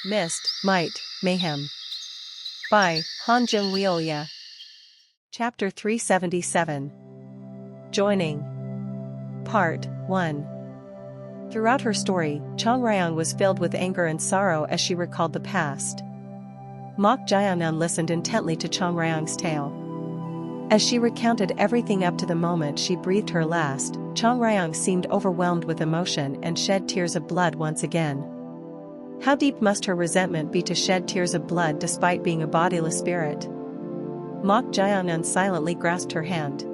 Myst, Might, Mayhem. By Han Jung-Wioya. Chapter 377. Joining. Part 1. Throughout her story, Chang Ryong was filled with anger and sorrow as she recalled the past. Mok Jaeyonan listened intently to Chang Ryong's tale. As she recounted everything up to the moment she breathed her last, Chang Ryong seemed overwhelmed with emotion and shed tears of blood once again. How deep must her resentment be to shed tears of blood despite being a bodiless spirit? Mok Jaeyonan silently grasped her hand.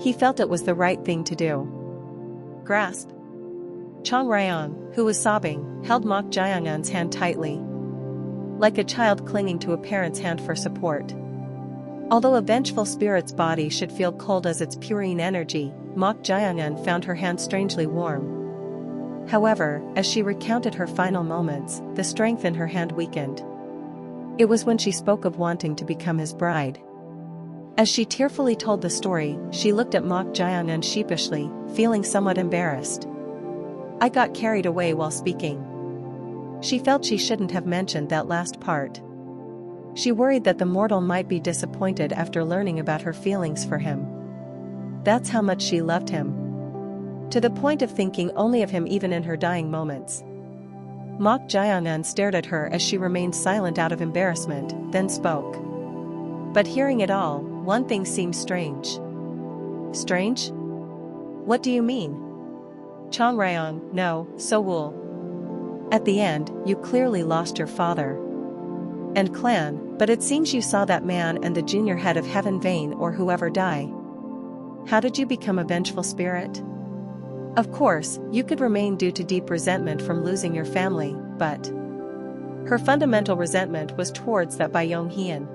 He felt it was the right thing to do. Grasp. Chang Ryong, who was sobbing, held Mok Jaeyonan's hand tightly, like a child clinging to a parent's hand for support. Although a vengeful spirit's body should feel cold as its purine energy, Mok Jaeyonan found her hand strangely warm. However, as she recounted her final moments, the strength in her hand weakened. It was when she spoke of wanting to become his bride. As she tearfully told the story, she looked at Mok Jaeyonan sheepishly, feeling somewhat embarrassed. I got carried away while speaking. She felt she shouldn't have mentioned that last part. She worried that the mortal might be disappointed after learning about her feelings for him. That's how much she loved him. To the point of thinking only of him even in her dying moments. Mok Jaeyonan stared at her as she remained silent out of embarrassment, then spoke. But hearing it all, one thing seemed strange. Strange? What do you mean? Chang Ryong, no, So-woo. At the end, you clearly lost your father and clan, but it seems you saw that man and the junior head of Heaven Vane or whoever die. How did you become a vengeful spirit? Of course, you could remain due to deep resentment from losing your family, but her fundamental resentment was towards that by Yong-hyun.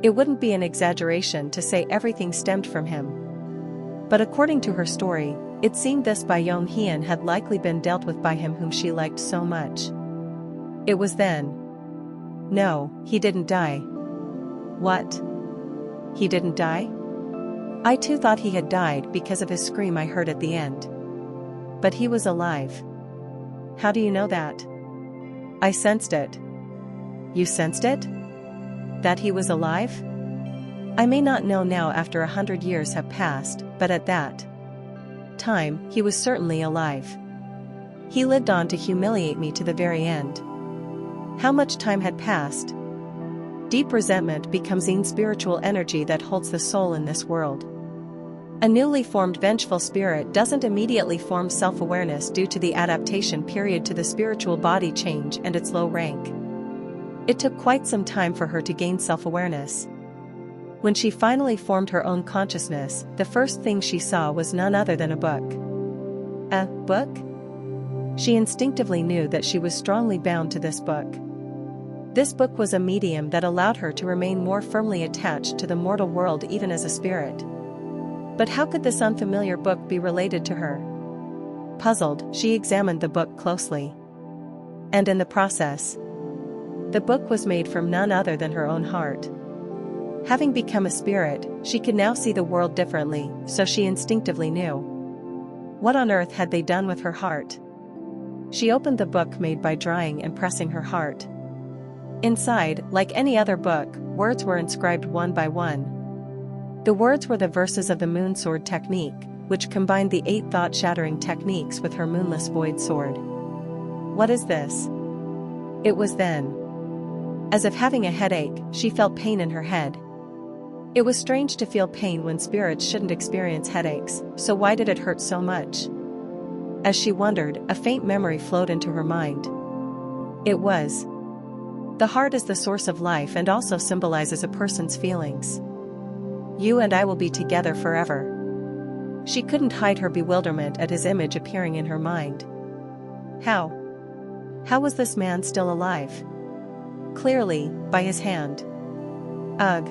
It wouldn't be an exaggeration to say everything stemmed from him. But according to her story, it seemed this by Yong-hyun had likely been dealt with by him whom she liked so much. It was then. No, he didn't die. What? He didn't die? I too thought he had died because of his scream I heard at the end. But he was alive. How do you know that? I sensed it. You sensed it? That he was alive? I may not know now after 100 years have passed, but at that time, he was certainly alive. He lived on to humiliate me to the very end. How much time had passed? Deep resentment becomes an spiritual energy that holds the soul in this world. A newly formed vengeful spirit doesn't immediately form self-awareness due to the adaptation period to the spiritual body change and its low rank. It took quite some time for her to gain self-awareness. When she finally formed her own consciousness, the first thing she saw was none other than a book. A book? She instinctively knew that she was strongly bound to this book. This book was a medium that allowed her to remain more firmly attached to the mortal world even as a spirit. But how could this unfamiliar book be related to her? Puzzled, she examined the book closely. And in the process, the book was made from none other than her own heart. Having become a spirit, she could now see the world differently, so she instinctively knew. What on earth had they done with her heart? She opened the book made by drying and pressing her heart. Inside, like any other book, words were inscribed one by one. The words were the verses of the moon sword technique, which combined the 8 thought-shattering techniques with her moonless void sword. What is this? It was then. As if having a headache, she felt pain in her head. It was strange to feel pain when spirits shouldn't experience headaches, so why did it hurt so much? As she wondered, a faint memory flowed into her mind. It was. The heart is the source of life and also symbolizes a person's feelings. You and I will be together forever. She couldn't hide her bewilderment at his image appearing in her mind. How? How was this man still alive? Clearly, by his hand. Ugh.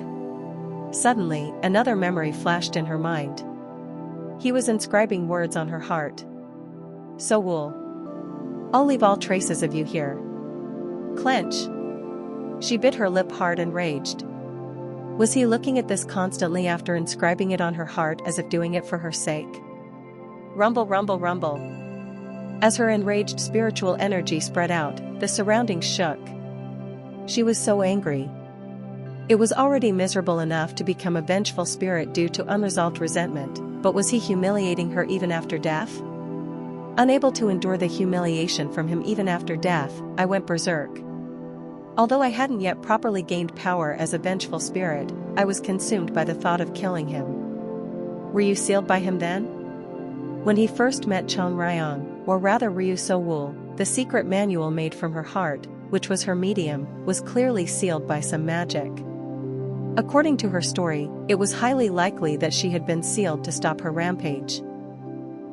Suddenly, another memory flashed in her mind. He was inscribing words on her heart. So-woo. I'll leave all traces of you here. Clench. She bit her lip hard and raged. Was he looking at this constantly after inscribing it on her heart as if doing it for her sake? Rumble, rumble, rumble. As her enraged spiritual energy spread out, the surroundings shook. She was so angry. It was already miserable enough to become a vengeful spirit due to unresolved resentment, but was he humiliating her even after death? Unable to endure the humiliation from him even after death, I went berserk. Although I hadn't yet properly gained power as a vengeful spirit, I was consumed by the thought of killing him. Were you sealed by him then? When he first met Chong Ryong, or rather Ryu So-woo, the secret manual made from her heart, which was her medium, was clearly sealed by some magic. According to her story, it was highly likely that she had been sealed to stop her rampage.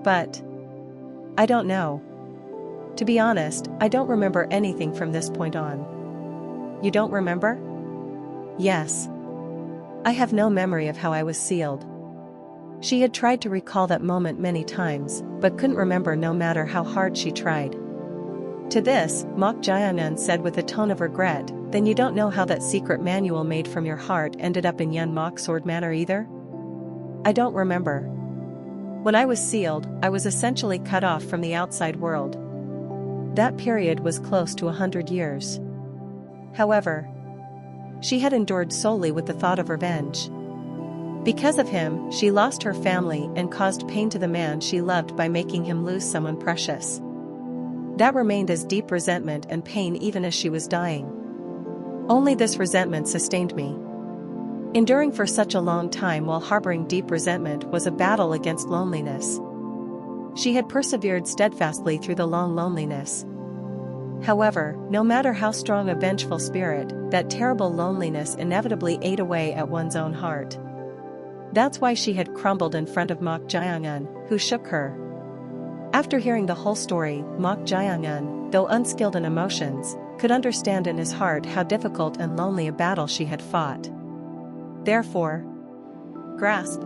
But I don't know. To be honest, I don't remember anything from this point on. You don't remember? Yes. I have no memory of how I was sealed. She had tried to recall that moment many times, but couldn't remember no matter how hard she tried. To this, Mok Jae-eun said with a tone of regret, "Then you don't know how that secret manual made from your heart ended up in Yun Mok Sword Manor either?" I don't remember. When I was sealed, I was essentially cut off from the outside world. That period was close to 100 years. However, she had endured solely with the thought of revenge. Because of him, she lost her family and caused pain to the man she loved by making him lose someone precious. That remained as deep resentment and pain even as she was dying. Only this resentment sustained me. Enduring for such a long time while harboring deep resentment was a battle against loneliness. She had persevered steadfastly through the long loneliness. However, no matter how strong a vengeful spirit, that terrible loneliness inevitably ate away at one's own heart. That's why she had crumbled in front of Mok Jae-eun, who shook her. After hearing the whole story, Mok Jae-eun, though unskilled in emotions, could understand in his heart how difficult and lonely a battle she had fought. Therefore, grasp.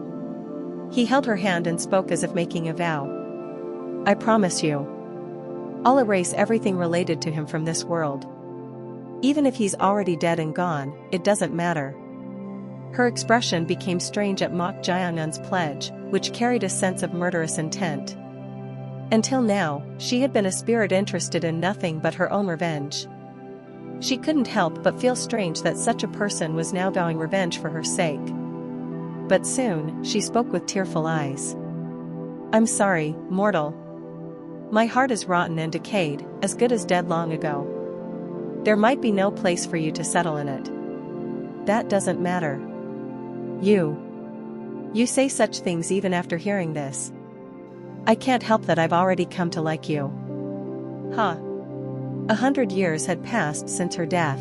He held her hand and spoke as if making a vow. I promise you. I'll erase everything related to him from this world. Even if he's already dead and gone, it doesn't matter. Her expression became strange at Mok Jae-eun's pledge, which carried a sense of murderous intent. Until now, she had been a spirit interested in nothing but her own revenge. She couldn't help but feel strange that such a person was now vowing revenge for her sake. But soon, she spoke with tearful eyes. I'm sorry, mortal. My heart is rotten and decayed, as good as dead long ago. There might be no place for you to settle in it. That doesn't matter. You say such things even after hearing this. I can't help that I've already come to like you. 100 years had passed since her death.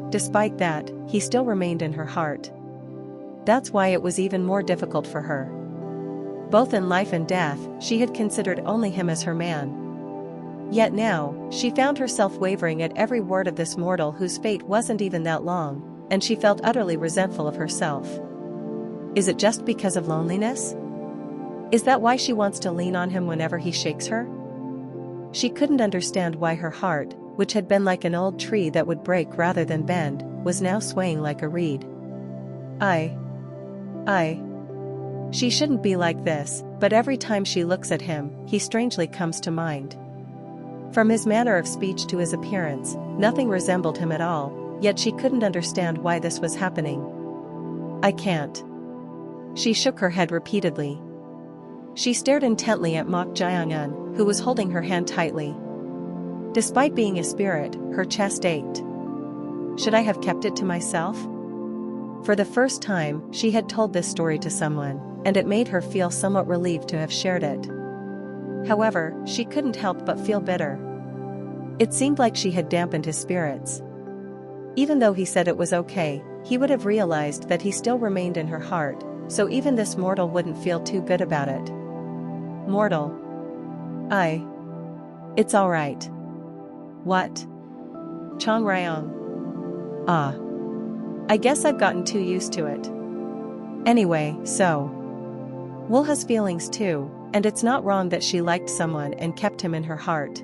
Despite that, he still remained in her heart. That's why it was even more difficult for her. Both in life and death, she had considered only him as her man. Yet now, she found herself wavering at every word of this mortal whose fate wasn't even that long, and she felt utterly resentful of herself. Is it just because of loneliness? Is that why she wants to lean on him whenever he shakes her? She couldn't understand why her heart, which had been like an old tree that would break rather than bend, was now swaying like a reed. She shouldn't be like this, but every time she looks at him, he strangely comes to mind. From his manner of speech to his appearance, nothing resembled him at all, yet she couldn't understand why this was happening. I can't. She shook her head repeatedly. She stared intently at Mok Jae-eun, who was holding her hand tightly. Despite being a spirit, her chest ached. Should I have kept it to myself? For the first time, she had told this story to someone, and it made her feel somewhat relieved to have shared it. However, she couldn't help but feel bitter. It seemed like she had dampened his spirits. Even though he said it was okay, he would have realized that he still remained in her heart, so even this mortal wouldn't feel too good about it. Mortal. It's alright. What? Chong Ryong. I guess I've gotten too used to it. Anyway, so. Wool has feelings too, and it's not wrong that she liked someone and kept him in her heart.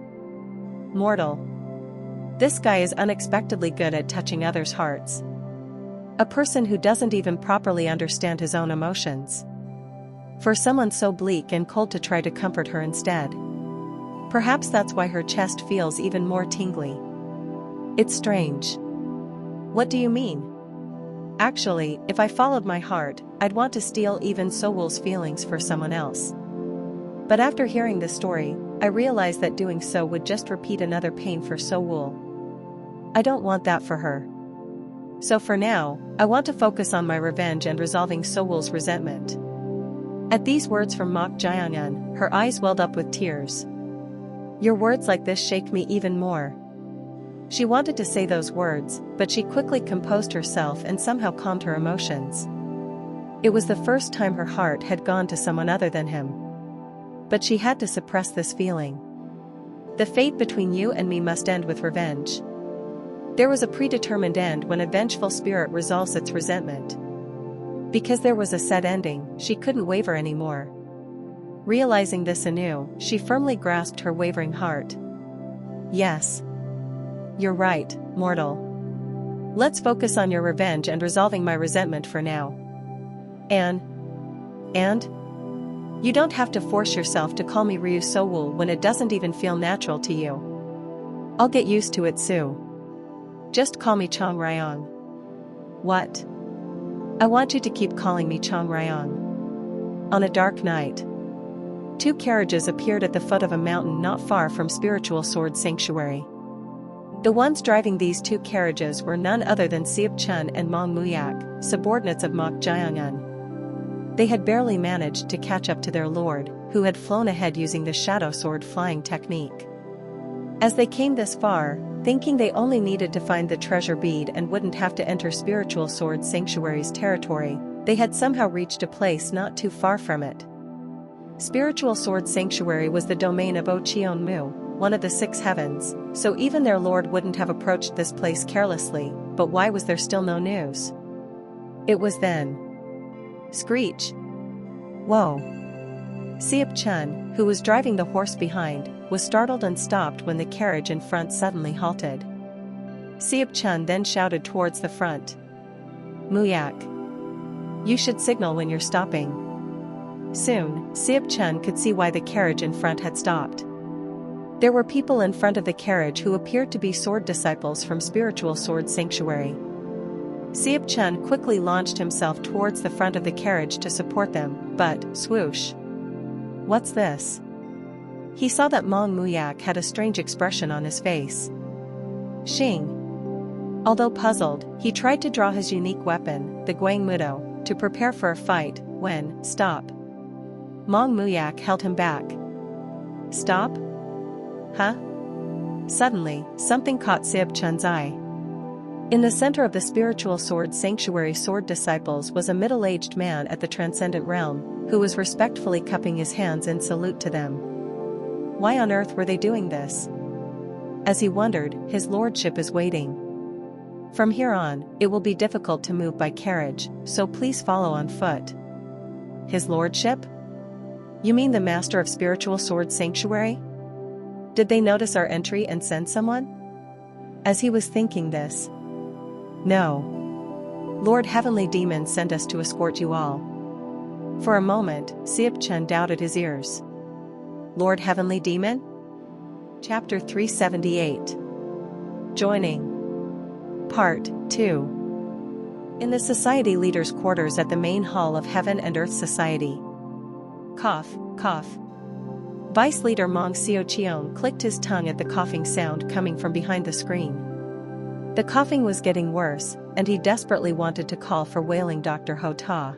Mortal. This guy is unexpectedly good at touching others' hearts. A person who doesn't even properly understand his own emotions. For someone so bleak and cold to try to comfort her instead. Perhaps that's why her chest feels even more tingly. It's strange. What do you mean? Actually, if I followed my heart, I'd want to steal even Sowul's feelings for someone else. But after hearing this story, I realized that doing so would just repeat another pain for Sowul. I don't want that for her. So for now, I want to focus on my revenge and resolving Sowul's resentment. At these words from Mok Jiangyun, her eyes welled up with tears. Your words like this shake me even more. She wanted to say those words, but she quickly composed herself and somehow calmed her emotions. It was the first time her heart had gone to someone other than him. But she had to suppress this feeling. The fate between you and me must end with revenge. There was a predetermined end when a vengeful spirit resolves its resentment. Because there was a set ending, she couldn't waver anymore. Realizing this anew, she firmly grasped her wavering heart. Yes. You're right, mortal. Let's focus on your revenge and resolving my resentment for now. And? You don't have to force yourself to call me Ryu Sowul when it doesn't even feel natural to you. I'll get used to it soon. Just call me Chong Ryong. What? I want you to keep calling me Chong Ryong. On a dark night, 2 carriages appeared at the foot of a mountain not far from Spiritual Sword Sanctuary. The ones driving these 2 carriages were none other than Sieb Chun and Mong Muyak, subordinates of Mok Jiangyun. They had barely managed to catch up to their lord, who had flown ahead using the shadow sword flying technique. As they came this far, thinking they only needed to find the treasure bead and wouldn't have to enter Spiritual Sword Sanctuary's territory, they had somehow reached a place not too far from it. Spiritual Sword Sanctuary was the domain of O Cheon Mu, one of the 6 heavens, so even their lord wouldn't have approached this place carelessly, but why was there still no news? It was then. Screech. Whoa. Sieb Chun, who was driving the horse behind, was startled and stopped when the carriage in front suddenly halted. Sieb Chun then shouted towards the front. Muyak. You should signal when you're stopping. Soon, Sieb Chun could see why the carriage in front had stopped. There were people in front of the carriage who appeared to be sword disciples from Spiritual Sword Sanctuary. Sieb Chun quickly launched himself towards the front of the carriage to support them, but, swoosh. What's this? He saw that Mong Muyak had a strange expression on his face. Xing. Although puzzled, he tried to draw his unique weapon, the Guang Mudo, to prepare for a fight, when, stop. Mong Muyak held him back. Stop? Huh? Suddenly, something caught Sieb Chun's eye. In the center of the Spiritual Sword Sanctuary sword disciples was a middle-aged man at the Transcendent Realm, who was respectfully cupping his hands in salute to them. Why on earth were they doing this? As he wondered, his lordship is waiting. From here on, it will be difficult to move by carriage, so please follow on foot. His lordship? You mean the master of Spiritual Sword Sanctuary? Did they notice our entry and send someone? As he was thinking this. No. Lord Heavenly Demon sent us to escort you all. For a moment, Sieb Chun doubted his ears. Lord Heavenly Demon? Chapter 378. Joining. Part 2. In the Society Leaders' Quarters at the main hall of Heaven and Earth Society. Cough, cough. Vice Leader Mong Xiaoqiong clicked his tongue at the coughing sound coming from behind the screen. The coughing was getting worse, and he desperately wanted to call for wailing Dr. Ho Ta.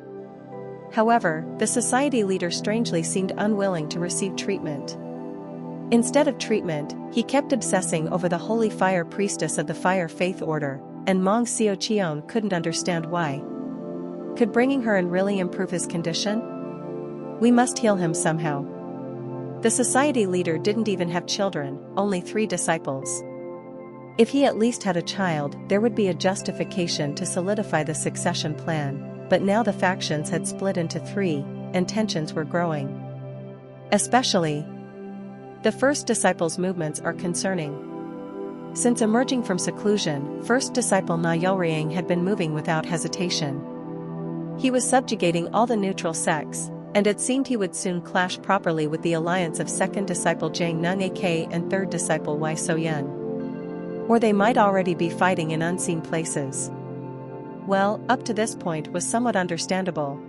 However, the society leader strangely seemed unwilling to receive treatment. Instead of treatment, he kept obsessing over the Holy Fire Priestess of the Fire Faith Order, and Mong Xiaoqiong couldn't understand why. Could bringing her in really improve his condition? We must heal him somehow. The society leader didn't even have children, only 3 disciples. If he at least had a child, there would be a justification to solidify the succession plan, but now the factions had split into 3, and tensions were growing. Especially, the first disciple's movements are concerning. Since emerging from seclusion, first disciple Na Yolriang had been moving without hesitation. He was subjugating all the neutral sects, and it seemed he would soon clash properly with the alliance of second disciple Jiang Nung AK and third disciple Wei Soyun. Or they might already be fighting in unseen places. Well, up to this point was somewhat understandable.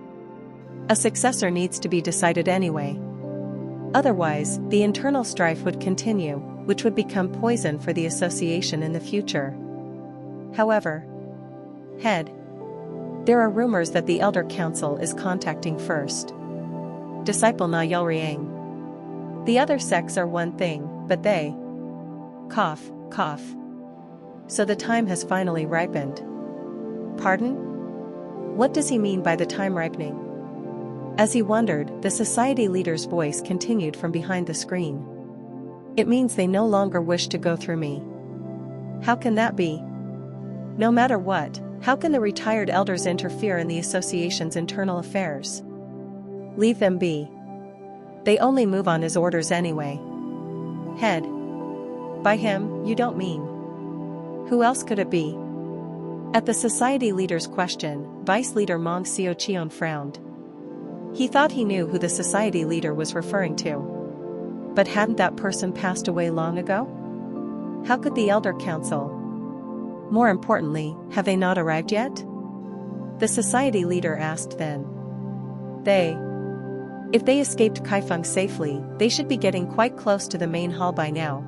A successor needs to be decided anyway. Otherwise, the internal strife would continue, which would become poison for the association in the future. However, there are rumors that the Elder Council is contacting first disciple Na Yelriang. The other sects are one thing, but they cough. So the time has finally ripened. Pardon? What does he mean by the time ripening? As he wondered, the society leader's voice continued from behind the screen. It means they no longer wish to go through me. How can that be? No matter what, how can the retired elders interfere in the association's internal affairs? Leave them be. They only move on his orders anyway. By him, you don't mean? Who else could it be? At the society leader's question, Vice Leader Mong Xiaoqian frowned. He thought he knew who the society leader was referring to. But hadn't that person passed away long ago? How could the Elder Council? More importantly, have they not arrived yet? The society leader asked then. If they escaped Kaifeng safely, they should be getting quite close to the main hall by now.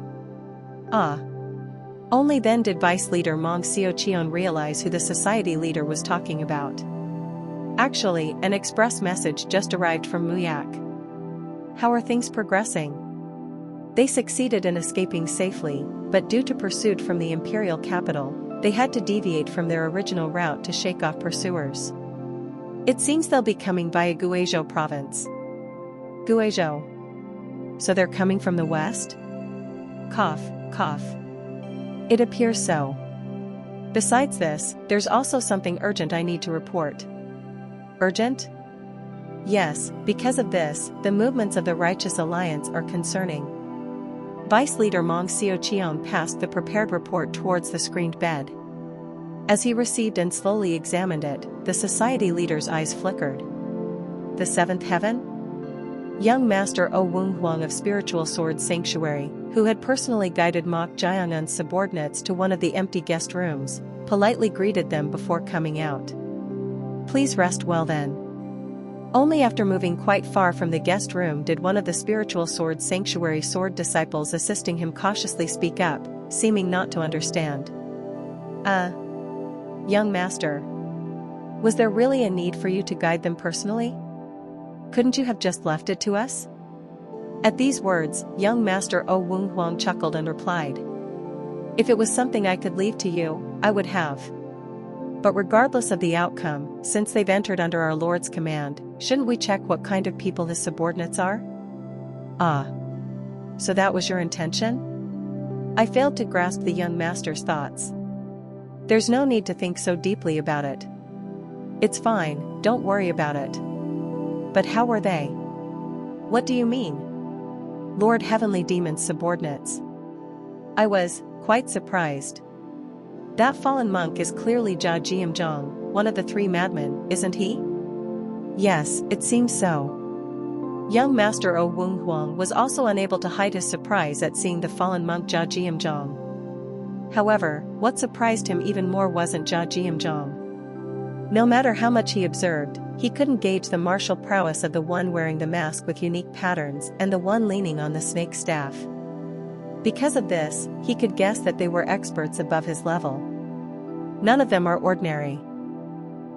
Only then did Vice Leader Mong Xiaoqian realize who the society leader was talking about. Actually, an express message just arrived from Muyak. How are things progressing? They succeeded in escaping safely, but due to pursuit from the imperial capital, they had to deviate from their original route to shake off pursuers. It seems they'll be coming via Guizhou province. Guizhou. So they're coming from the west? Cough. It appears so. Besides this, there's also something urgent I need to report. Urgent? Yes, because of this, the movements of the Righteous Alliance are concerning. Vice Leader Mong Xiaoqian passed the prepared report towards the screened bed. As he received and slowly examined it, the society leader's eyes flickered. The seventh heaven? Young Master O Wung Huang of Spiritual Sword Sanctuary, who had personally guided Mok Jiangun's subordinates to one of the empty guest rooms, politely greeted them before coming out. Please rest well then. Only after moving quite far from the guest room did one of the Spiritual Sword Sanctuary sword disciples assisting him cautiously speak up, seeming not to understand. Young Master. Was there really a need for you to guide them personally? Couldn't you have just left it to us? At these words, young Master O Wung Huang chuckled and replied. If it was something I could leave to you, I would have. But regardless of the outcome, since they've entered under our Lord's command, shouldn't we check what kind of people his subordinates are? So that was your intention? I failed to grasp the young master's thoughts. There's no need to think so deeply about it. It's fine, don't worry about it. But how were they? What do you mean? Lord Heavenly Demon's subordinates. I was quite surprised. That fallen monk is clearly Jia Jiamzhong, one of the three madmen, isn't he? Yes, it seems so. Young Master O Wung Huang was also unable to hide his surprise at seeing the fallen monk Jia Jiamzhong. However, what surprised him even more wasn't Jia Jiamzhong. No matter how much he observed, he couldn't gauge the martial prowess of the one wearing the mask with unique patterns and the one leaning on the snake staff. Because of this, he could guess that they were experts above his level. None of them are ordinary.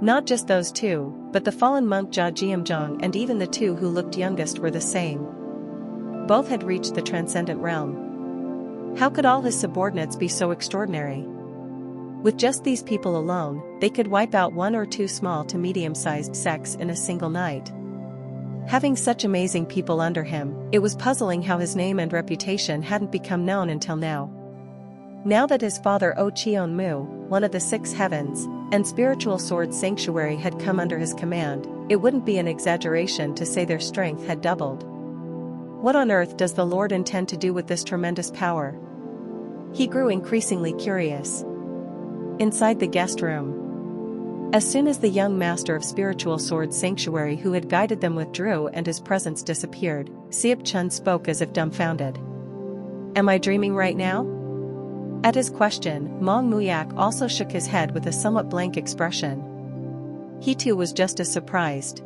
Not just those two, but the fallen monk Jia Jiamzhong and even the two who looked youngest were the same. Both had reached the transcendent realm. How could all his subordinates be so extraordinary? With just these people alone, they could wipe out one or two small to medium-sized sects in a single night. Having such amazing people under him, it was puzzling how his name and reputation hadn't become known until now. Now that his father O Qion Mu, one of the six heavens, and Spiritual Sword Sanctuary had come under his command, it wouldn't be an exaggeration to say their strength had doubled. What on earth does the Lord intend to do with this tremendous power? He grew increasingly curious. Inside the guest room, As soon as the young master of spiritual sword sanctuary who had guided them withdrew and his presence disappeared, Seop Chun spoke as if dumbfounded. Am I dreaming right now? At his question, Mong Muyak also shook his head with a somewhat blank expression. He too was just as surprised.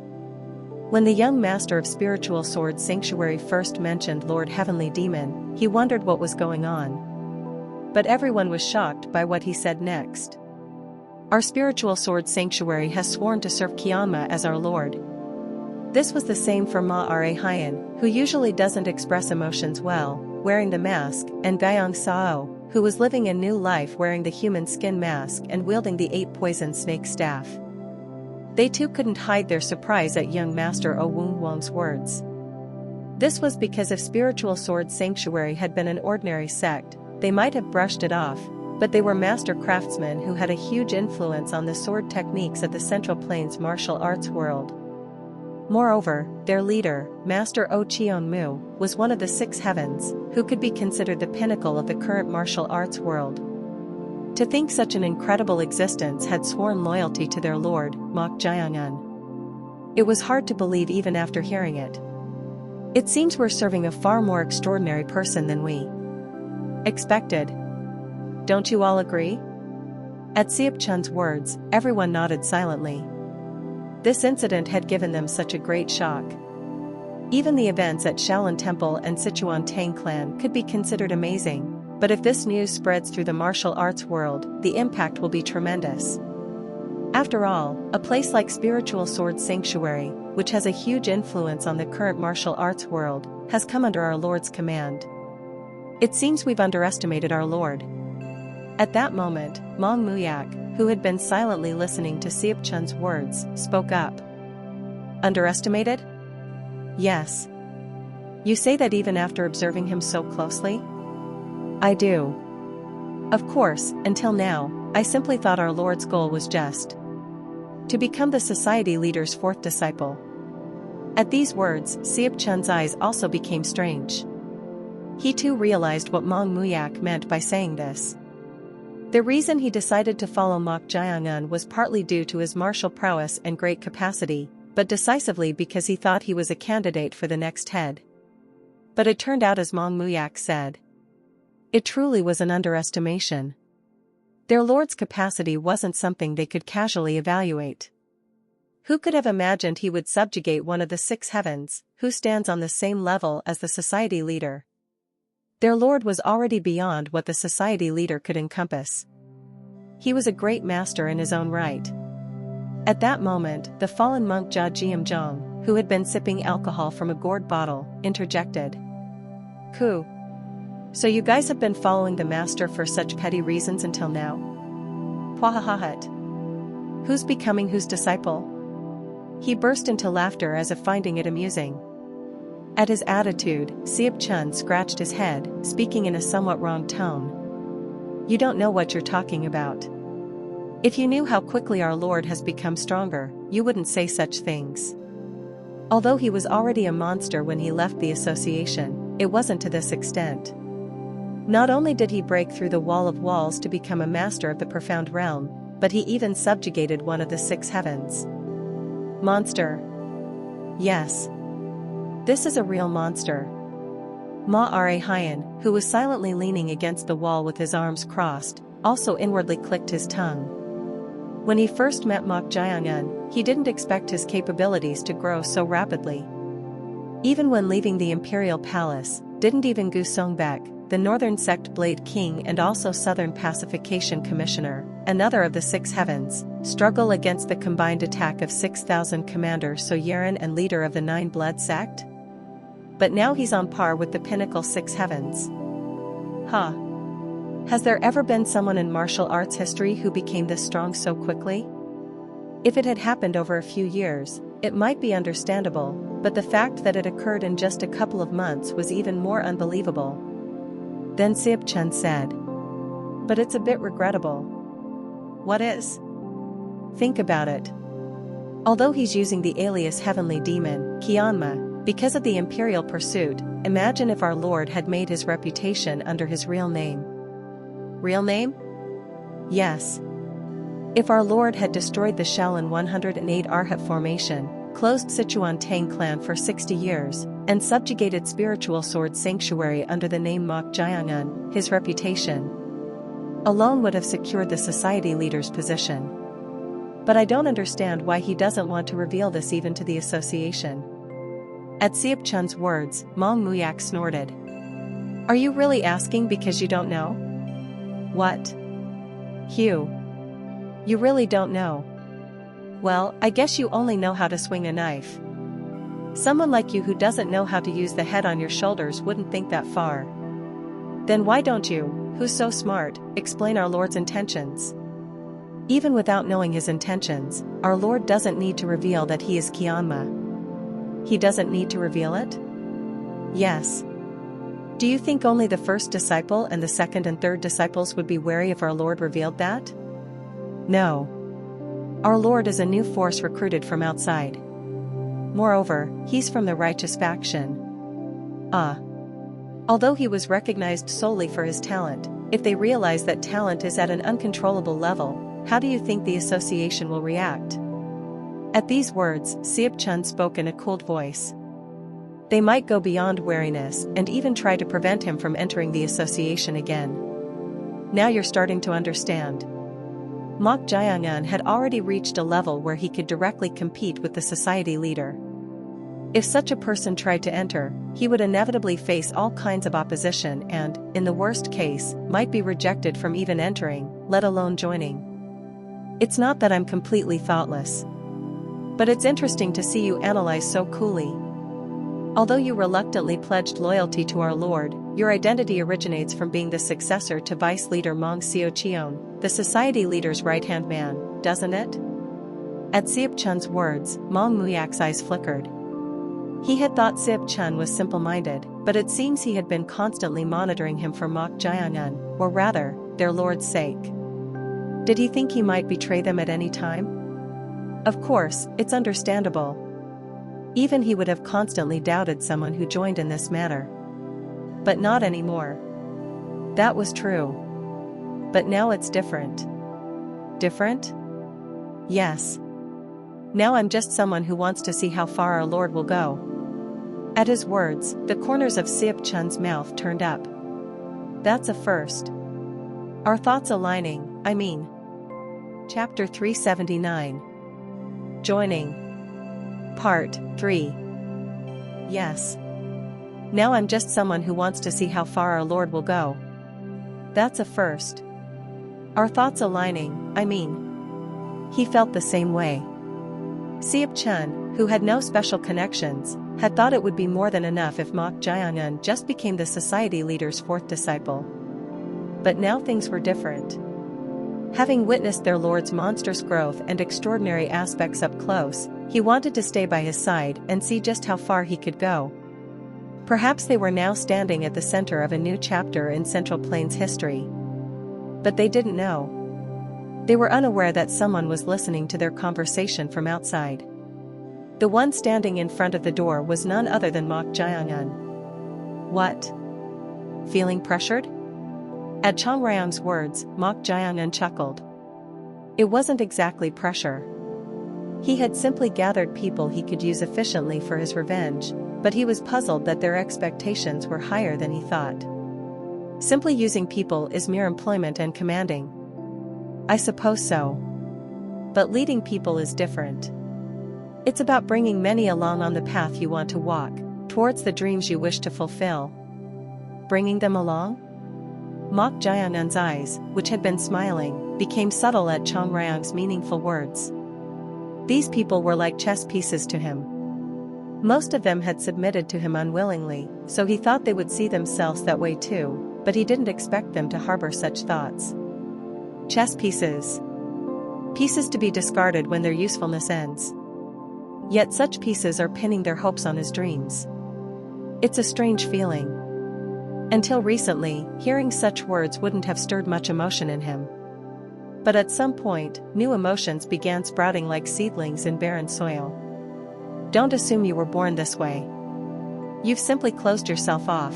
When the young master of spiritual sword sanctuary first mentioned Lord Heavenly Demon, he wondered what was going on. But everyone was shocked by what he said next. Our spiritual sword sanctuary has sworn to serve Kianma as our lord. This was the same for Ma Ra Hyen, who usually doesn't express emotions well, wearing the mask, and Guyong Sao, who was living a new life wearing the human skin mask and wielding the 8-poison snake staff. They too couldn't hide their surprise at young master O Woong Wong's words. This was because if spiritual sword sanctuary had been an ordinary sect, they might have brushed it off, but they were master craftsmen who had a huge influence on the sword techniques of the Central Plains martial arts world. Moreover, their leader, Master O Cheon Mu, was one of the 6 heavens, who could be considered the pinnacle of the current martial arts world. To think such an incredible existence had sworn loyalty to their lord, Mok Jayangun. It was hard to believe even after hearing it. It seems we're serving a far more extraordinary person than we expected. Don't you all agree? At Seop Chun's words, everyone nodded silently. This incident had given them such a great shock. Even the events at Shaolin Temple and Sichuan Tang Clan could be considered amazing, but if this news spreads through the martial arts world, the impact will be tremendous. After all, a place like Spiritual Sword Sanctuary, which has a huge influence on the current martial arts world, has come under our Lord's command. It seems we've underestimated our Lord. At that moment, Mong Muyak, who had been silently listening to Seop Chun's words, spoke up. Underestimated? Yes. You say that even after observing him so closely? I do. Of course, until now, I simply thought our Lord's goal was just to become the society leader's 4th disciple. At these words, Seop Chun's eyes also became strange. He too realized what Mong Muyak meant by saying this. The reason he decided to follow Mok Jayangun was partly due to his martial prowess and great capacity, but decisively because he thought he was a candidate for the next head. But it turned out as Mong Muyak said. It truly was an underestimation. Their lord's capacity wasn't something they could casually evaluate. Who could have imagined he would subjugate one of the 6 heavens, who stands on the same level as the society leader? Their lord was already beyond what the society leader could encompass. He was a great master in his own right. At that moment, the fallen monk Jia Jiamzhong, who had been sipping alcohol from a gourd bottle, interjected. Ku. So you guys have been following the master for such petty reasons until now? Pwahahahat. Who's becoming whose disciple? He burst into laughter as if finding it amusing. At his attitude, Seop Chun scratched his head, speaking in a somewhat wrong tone. You don't know what you're talking about. If you knew how quickly our Lord has become stronger, you wouldn't say such things. Although he was already a monster when he left the association, it wasn't to this extent. Not only did he break through the wall of walls to become a master of the profound realm, but he even subjugated one of the 6 heavens. Monster. Yes. This is a real monster. Ma Ra Hyen, who was silently leaning against the wall with his arms crossed, also inwardly clicked his tongue. When he first met Mok Jayangun, he didn't expect his capabilities to grow so rapidly. Even when leaving the imperial palace, didn't even Gu Songbek, the northern sect Blade King and also southern pacification commissioner, another of the 6 heavens, struggle against the combined attack of 6,000 commander So Yeren and leader of the 9 Blood sect? But now he's on par with the pinnacle 6 heavens. Huh. Has there ever been someone in martial arts history who became this strong so quickly? If it had happened over a few years, it might be understandable, but the fact that it occurred in just a couple of months was even more unbelievable. Then Seop Chun said. But it's a bit regrettable. What is? Think about it. Although he's using the alias Heavenly Demon, Kianma, because of the imperial pursuit, imagine if our Lord had made his reputation under his real name. Real name? Yes. If our Lord had destroyed the Shell in 108 Arhat formation, closed Sichuan Tang clan for 60 years, and subjugated spiritual sword sanctuary under the name Mok Jiangun, his reputation alone would have secured the society leader's position. But I don't understand why he doesn't want to reveal this even to the association. At Siap Chun's words, Mong Muyak snorted. Are you really asking because you don't know? What? Hugh. You really don't know? Well, I guess you only know how to swing a knife. Someone like you who doesn't know how to use the head on your shoulders wouldn't think that far. Then why don't you, who's so smart, explain our Lord's intentions? Even without knowing his intentions, our Lord doesn't need to reveal that he is Qianma. He doesn't need to reveal it? Yes. Do you think only the first disciple and the second and third disciples would be wary if our Lord revealed that? No. Our Lord is a new force recruited from outside. Moreover, he's from the righteous faction. Although he was recognized solely for his talent, if they realize that talent is at an uncontrollable level, how do you think the association will react? At these words, Siap Chun spoke in a cooled voice. They might go beyond wariness and even try to prevent him from entering the association again. Now you're starting to understand. Mok Jiangun had already reached a level where he could directly compete with the society leader. If such a person tried to enter, he would inevitably face all kinds of opposition and, in the worst case, might be rejected from even entering, let alone joining. It's not that I'm completely thoughtless. But it's interesting to see you analyze so coolly. Although you reluctantly pledged loyalty to our Lord, your identity originates from being the successor to Vice Leader Mong Xiaoqian, the society leader's right-hand man, doesn't it? At Siap Chun's words, Mong Muyak's eyes flickered. He had thought Siap Chun was simple-minded, but it seems he had been constantly monitoring him for Mok Jiangun, or rather, their Lord's sake. Did he think he might betray them at any time? Of course, it's understandable. Even he would have constantly doubted someone who joined in this manner. But not anymore. That was true. But now it's different. Different? Yes. Now I'm just someone who wants to see how far our Lord will go. At his words, the corners of Siap Chun's mouth turned up. That's a first. Our thoughts aligning, I mean. Chapter 379. Joining. Part 3. Yes. Now I'm just someone who wants to see how far our Lord will go. That's a first. Our thoughts aligning, I mean. He felt the same way. Siap Chun, who had no special connections, had thought it would be more than enough if Mok Jiangun just became the society leader's fourth disciple. But now things were different. Having witnessed their Lord's monstrous growth and extraordinary aspects up close, he wanted to stay by his side and see just how far he could go. Perhaps they were now standing at the center of a new chapter in Central Plains history. But they didn't know. They were unaware that someone was listening to their conversation from outside. The one standing in front of the door was none other than Mok Jiangun. What? Feeling pressured? At Chang Ryang's words, Mok Jiangun chuckled. It wasn't exactly pressure. He had simply gathered people he could use efficiently for his revenge, but he was puzzled that their expectations were higher than he thought. Simply using people is mere employment and commanding. I suppose so. But leading people is different. It's about bringing many along on the path you want to walk, towards the dreams you wish to fulfill. Bringing them along? Mok Jiangun's eyes, which had been smiling, became subtle at Chang Ryang's meaningful words. These people were like chess pieces to him. Most of them had submitted to him unwillingly, so he thought they would see themselves that way too, but he didn't expect them to harbor such thoughts. Chess pieces. Pieces to be discarded when their usefulness ends. Yet such pieces are pinning their hopes on his dreams. It's a strange feeling. Until recently, hearing such words wouldn't have stirred much emotion in him. But at some point, new emotions began sprouting like seedlings in barren soil. Don't assume you were born this way. You've simply closed yourself off.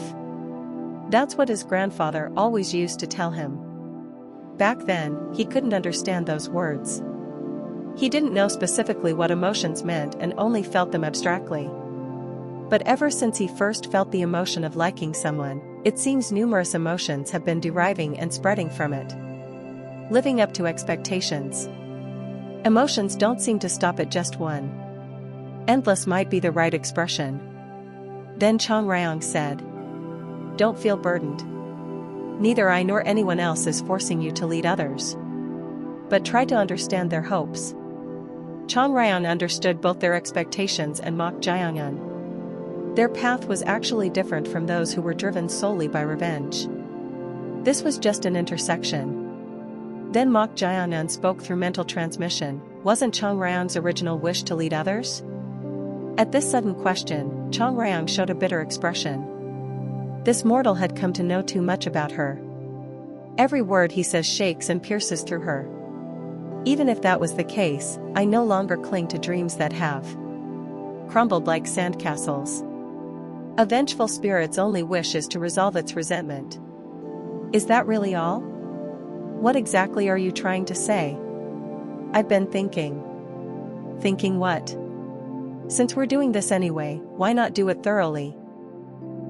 That's what his grandfather always used to tell him. Back then, he couldn't understand those words. He didn't know specifically what emotions meant and only felt them abstractly. But ever since he first felt the emotion of liking someone, it seems numerous emotions have been deriving and spreading from it. Living up to expectations. Emotions don't seem to stop at just one. Endless might be the right expression. Then Chong Ryong said, "Don't feel burdened. Neither I nor anyone else is forcing you to lead others. But try to understand their hopes." Chong Ryong understood both their expectations and Mok Jae-yun. Their path was actually different from those who were driven solely by revenge. This was just an intersection. Then Mok Jae-yun spoke through mental transmission. Wasn't Chong Ryong's original wish to lead others? At this sudden question, Chong Ryong showed a bitter expression. This mortal had come to know too much about her. Every word he says shakes and pierces through her. Even if that was the case, I no longer cling to dreams that have crumbled like sandcastles. A vengeful spirit's only wish is to resolve its resentment. Is that really all? What exactly are you trying to say? I've been thinking. Thinking what? Since we're doing this anyway, why not do it thoroughly?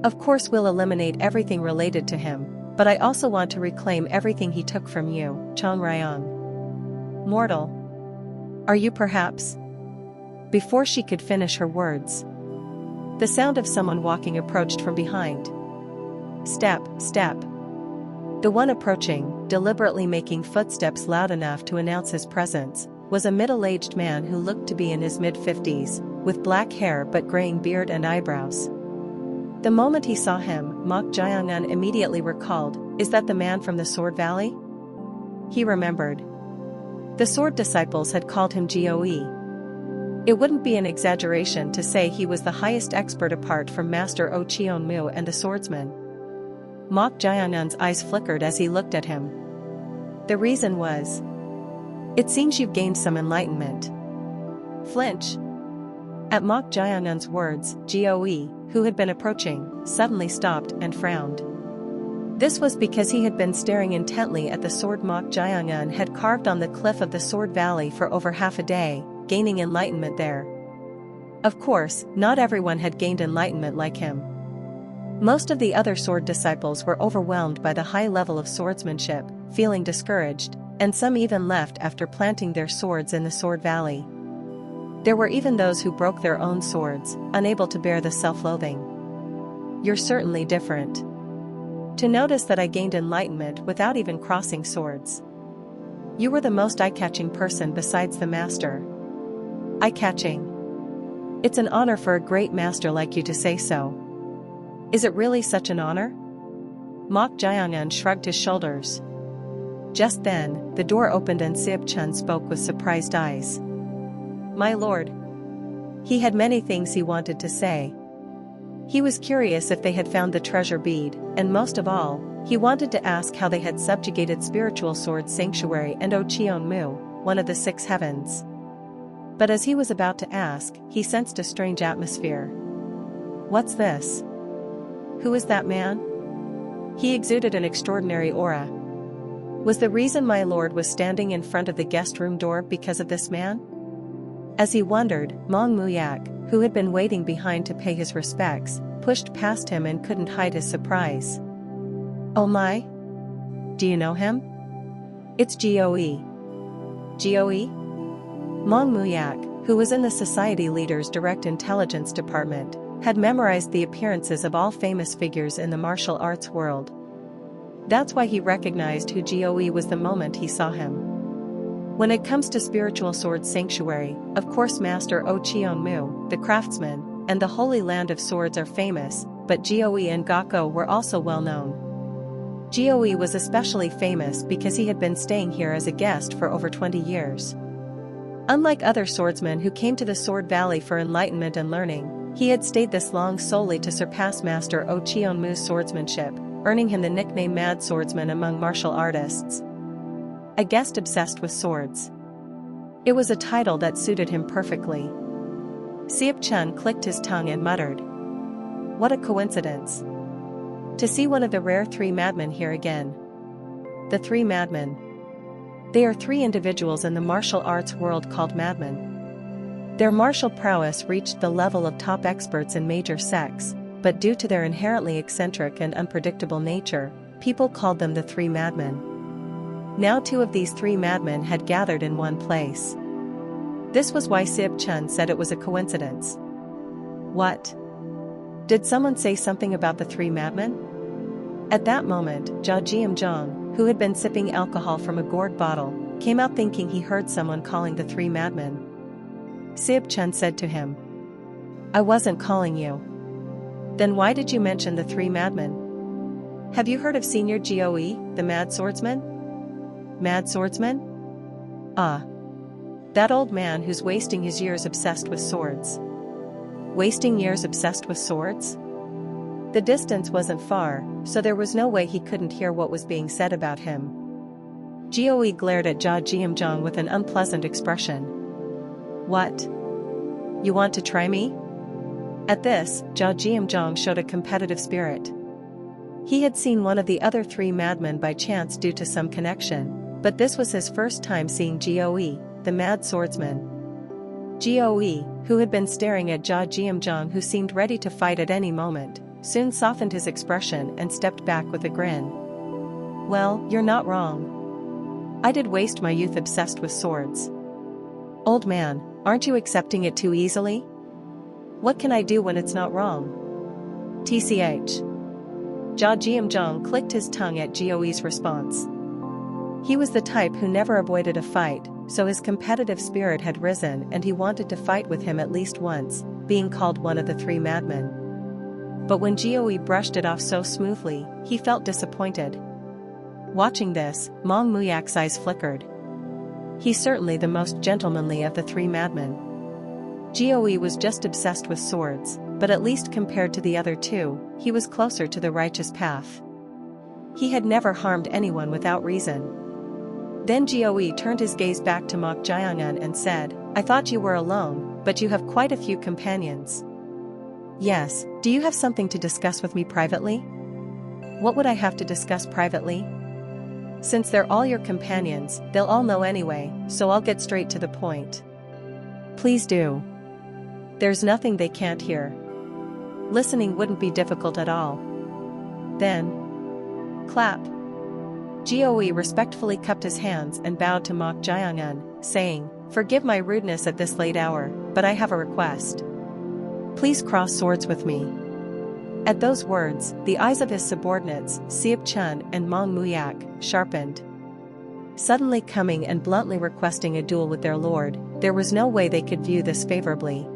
Of course we'll eliminate everything related to him, but I also want to reclaim everything he took from you, Chong Ryong. Mortal. Are you perhaps? Before she could finish her words, the sound of someone walking approached from behind. Step, step. The one approaching, deliberately making footsteps loud enough to announce his presence, was a middle-aged man who looked to be in his mid-50s, with black hair but graying beard and eyebrows. The moment he saw him, Mok Jae-yun immediately recalled, "Is that the man from the Sword Valley?" He remembered. The sword disciples had called him Goe. It wouldn't be an exaggeration to say he was the highest expert apart from Master Oh Cheon-mu and the swordsman. Mok Jae-yun's eyes flickered as he looked at him. The reason was, "It seems you've gained some enlightenment." Flinch. At Mok Jae-yun's words, Goe, who had been approaching, suddenly stopped and frowned. This was because he had been staring intently at the sword Mok Jae-yun had carved on the cliff of the Sword Valley for over half a day, gaining enlightenment there. Of course, not everyone had gained enlightenment like him. Most of the other sword disciples were overwhelmed by the high level of swordsmanship, feeling discouraged, and some even left after planting their swords in the Sword Valley. There were even those who broke their own swords, unable to bear the self-loathing. You're certainly different. To notice that I gained enlightenment without even crossing swords. You were the most eye-catching person besides the master. Eye-catching. It's an honor for a great master like you to say so. Is it really such an honor? Mok Jae-yun shrugged his shoulders. Just then, the door opened and Seop-chun spoke with surprised eyes. My lord. He had many things he wanted to say. He was curious if they had found the treasure bead, and most of all, he wanted to ask how they had subjugated Spiritual Sword Sanctuary and Oh Cheon-mu, one of the six heavens. But as he was about to ask, he sensed a strange atmosphere. What's this? Who is that man? He exuded an extraordinary aura. Was the reason my lord was standing in front of the guest room door because of this man? As he wondered, Mong Muyak, who had been waiting behind to pay his respects, pushed past him and couldn't hide his surprise. Oh my? Do you know him? It's Goe. Goe? Mong Muyak, who was in the Society Leader's Direct Intelligence Department, had memorized the appearances of all famous figures in the martial arts world. That's why he recognized who Goe was the moment he saw him. When it comes to Spiritual Sword Sanctuary, of course Master Oh Cheon-mu, the craftsman, and the Holy Land of Swords are famous, but Goe and Gakko were also well known. Goe was especially famous because he had been staying here as a guest for over 20 years. Unlike other swordsmen who came to the Sword Valley for enlightenment and learning, he had stayed this long solely to surpass Master Oh Cheon-mu's swordsmanship, earning him the nickname Mad Swordsman among martial artists. A guest obsessed with swords. It was a title that suited him perfectly. Seop-chun clicked his tongue and muttered. What a coincidence. To see one of the rare three madmen here again. The three madmen. They are three individuals in the martial arts world called madmen. Their martial prowess reached the level of top experts in major sects, but due to their inherently eccentric and unpredictable nature, people called them the three madmen. Now two of these three madmen had gathered in one place. This was why Sib Chun said it was a coincidence. What? Did someone say something about the three madmen? At that moment, Jia Jiamzhong, who had been sipping alcohol from a gourd bottle, came out thinking he heard someone calling the three madmen. Sib Chun said to him, "I wasn't calling you." "Then why did you mention the three madmen? Have you heard of Senior Goe, the mad swordsman?" "Mad swordsman? Ah. That old man who's wasting his years obsessed with swords." "Wasting years obsessed with swords?" The distance wasn't far, so there was no way he couldn't hear what was being said about him. Goe glared at Jia Jiamzhong with an unpleasant expression. "What? You want to try me?" At this, Jia Jiamzhong showed a competitive spirit. He had seen one of the other three madmen by chance due to some connection, but this was his first time seeing Goe, the mad swordsman. Goe, who had been staring at Jia Jiamzhong, who seemed ready to fight at any moment, soon softened his expression and stepped back with a grin. "Well, you're not wrong. I did waste my youth obsessed with swords." "Old man, aren't you accepting it too easily? What can I do when it's not wrong?" "Tch." Jia Jiamzhong clicked his tongue at Goe's response. He was the type who never avoided a fight, so his competitive spirit had risen and he wanted to fight with him at least once, being called one of the three madmen. But when Goe brushed it off so smoothly, he felt disappointed. Watching this, Mong Muyak's eyes flickered. He's certainly the most gentlemanly of the three madmen. Goe was just obsessed with swords, but at least compared to the other two, he was closer to the righteous path. He had never harmed anyone without reason. Then Goe turned his gaze back to Mok Jiangun and said, "I thought you were alone, but you have quite a few companions." "Yes, do you have something to discuss with me privately?" "What would I have to discuss privately?" "Since they're all your companions, they'll all know anyway, so I'll get straight to the point." "Please do." "There's nothing they can't hear. Listening wouldn't be difficult at all." "Then, clap." Goe respectfully cupped his hands and bowed to Mok Jiangun, saying, "Forgive my rudeness at this late hour, but I have a request. Please cross swords with me." At those words, the eyes of his subordinates, Sib Chun and Mong Muyak, sharpened. Suddenly coming and bluntly requesting a duel with their lord, there was no way they could view this favorably.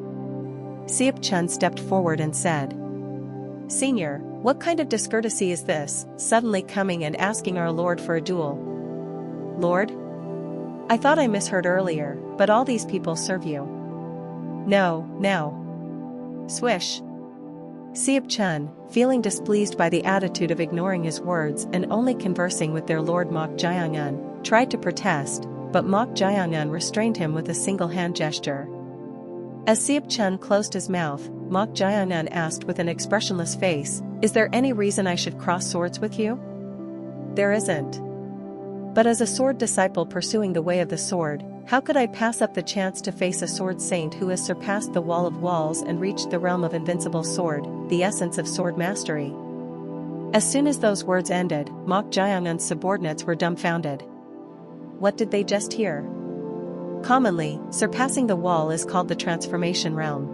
Sib Chun stepped forward and said, "Senior, what kind of discourtesy is this, suddenly coming and asking our lord for a duel?" "Lord? I thought I misheard earlier, but all these people serve you." No. Swish. Sib Chun, feeling displeased by the attitude of ignoring his words and only conversing with their lord Mok Jiangun, tried to protest, but Mok Jiangun restrained him with a single hand gesture. As Sib Chun closed his mouth, Mok Jiangun asked with an expressionless face, "Is there any reason I should cross swords with you?" "There isn't. But as a sword disciple pursuing the way of the sword, how could I pass up the chance to face a sword saint who has surpassed the wall of walls and reached the realm of invincible sword, the essence of sword mastery?" As soon as those words ended, Mok Jiangun's subordinates were dumbfounded. What did they just hear? Commonly, surpassing the wall is called the transformation realm.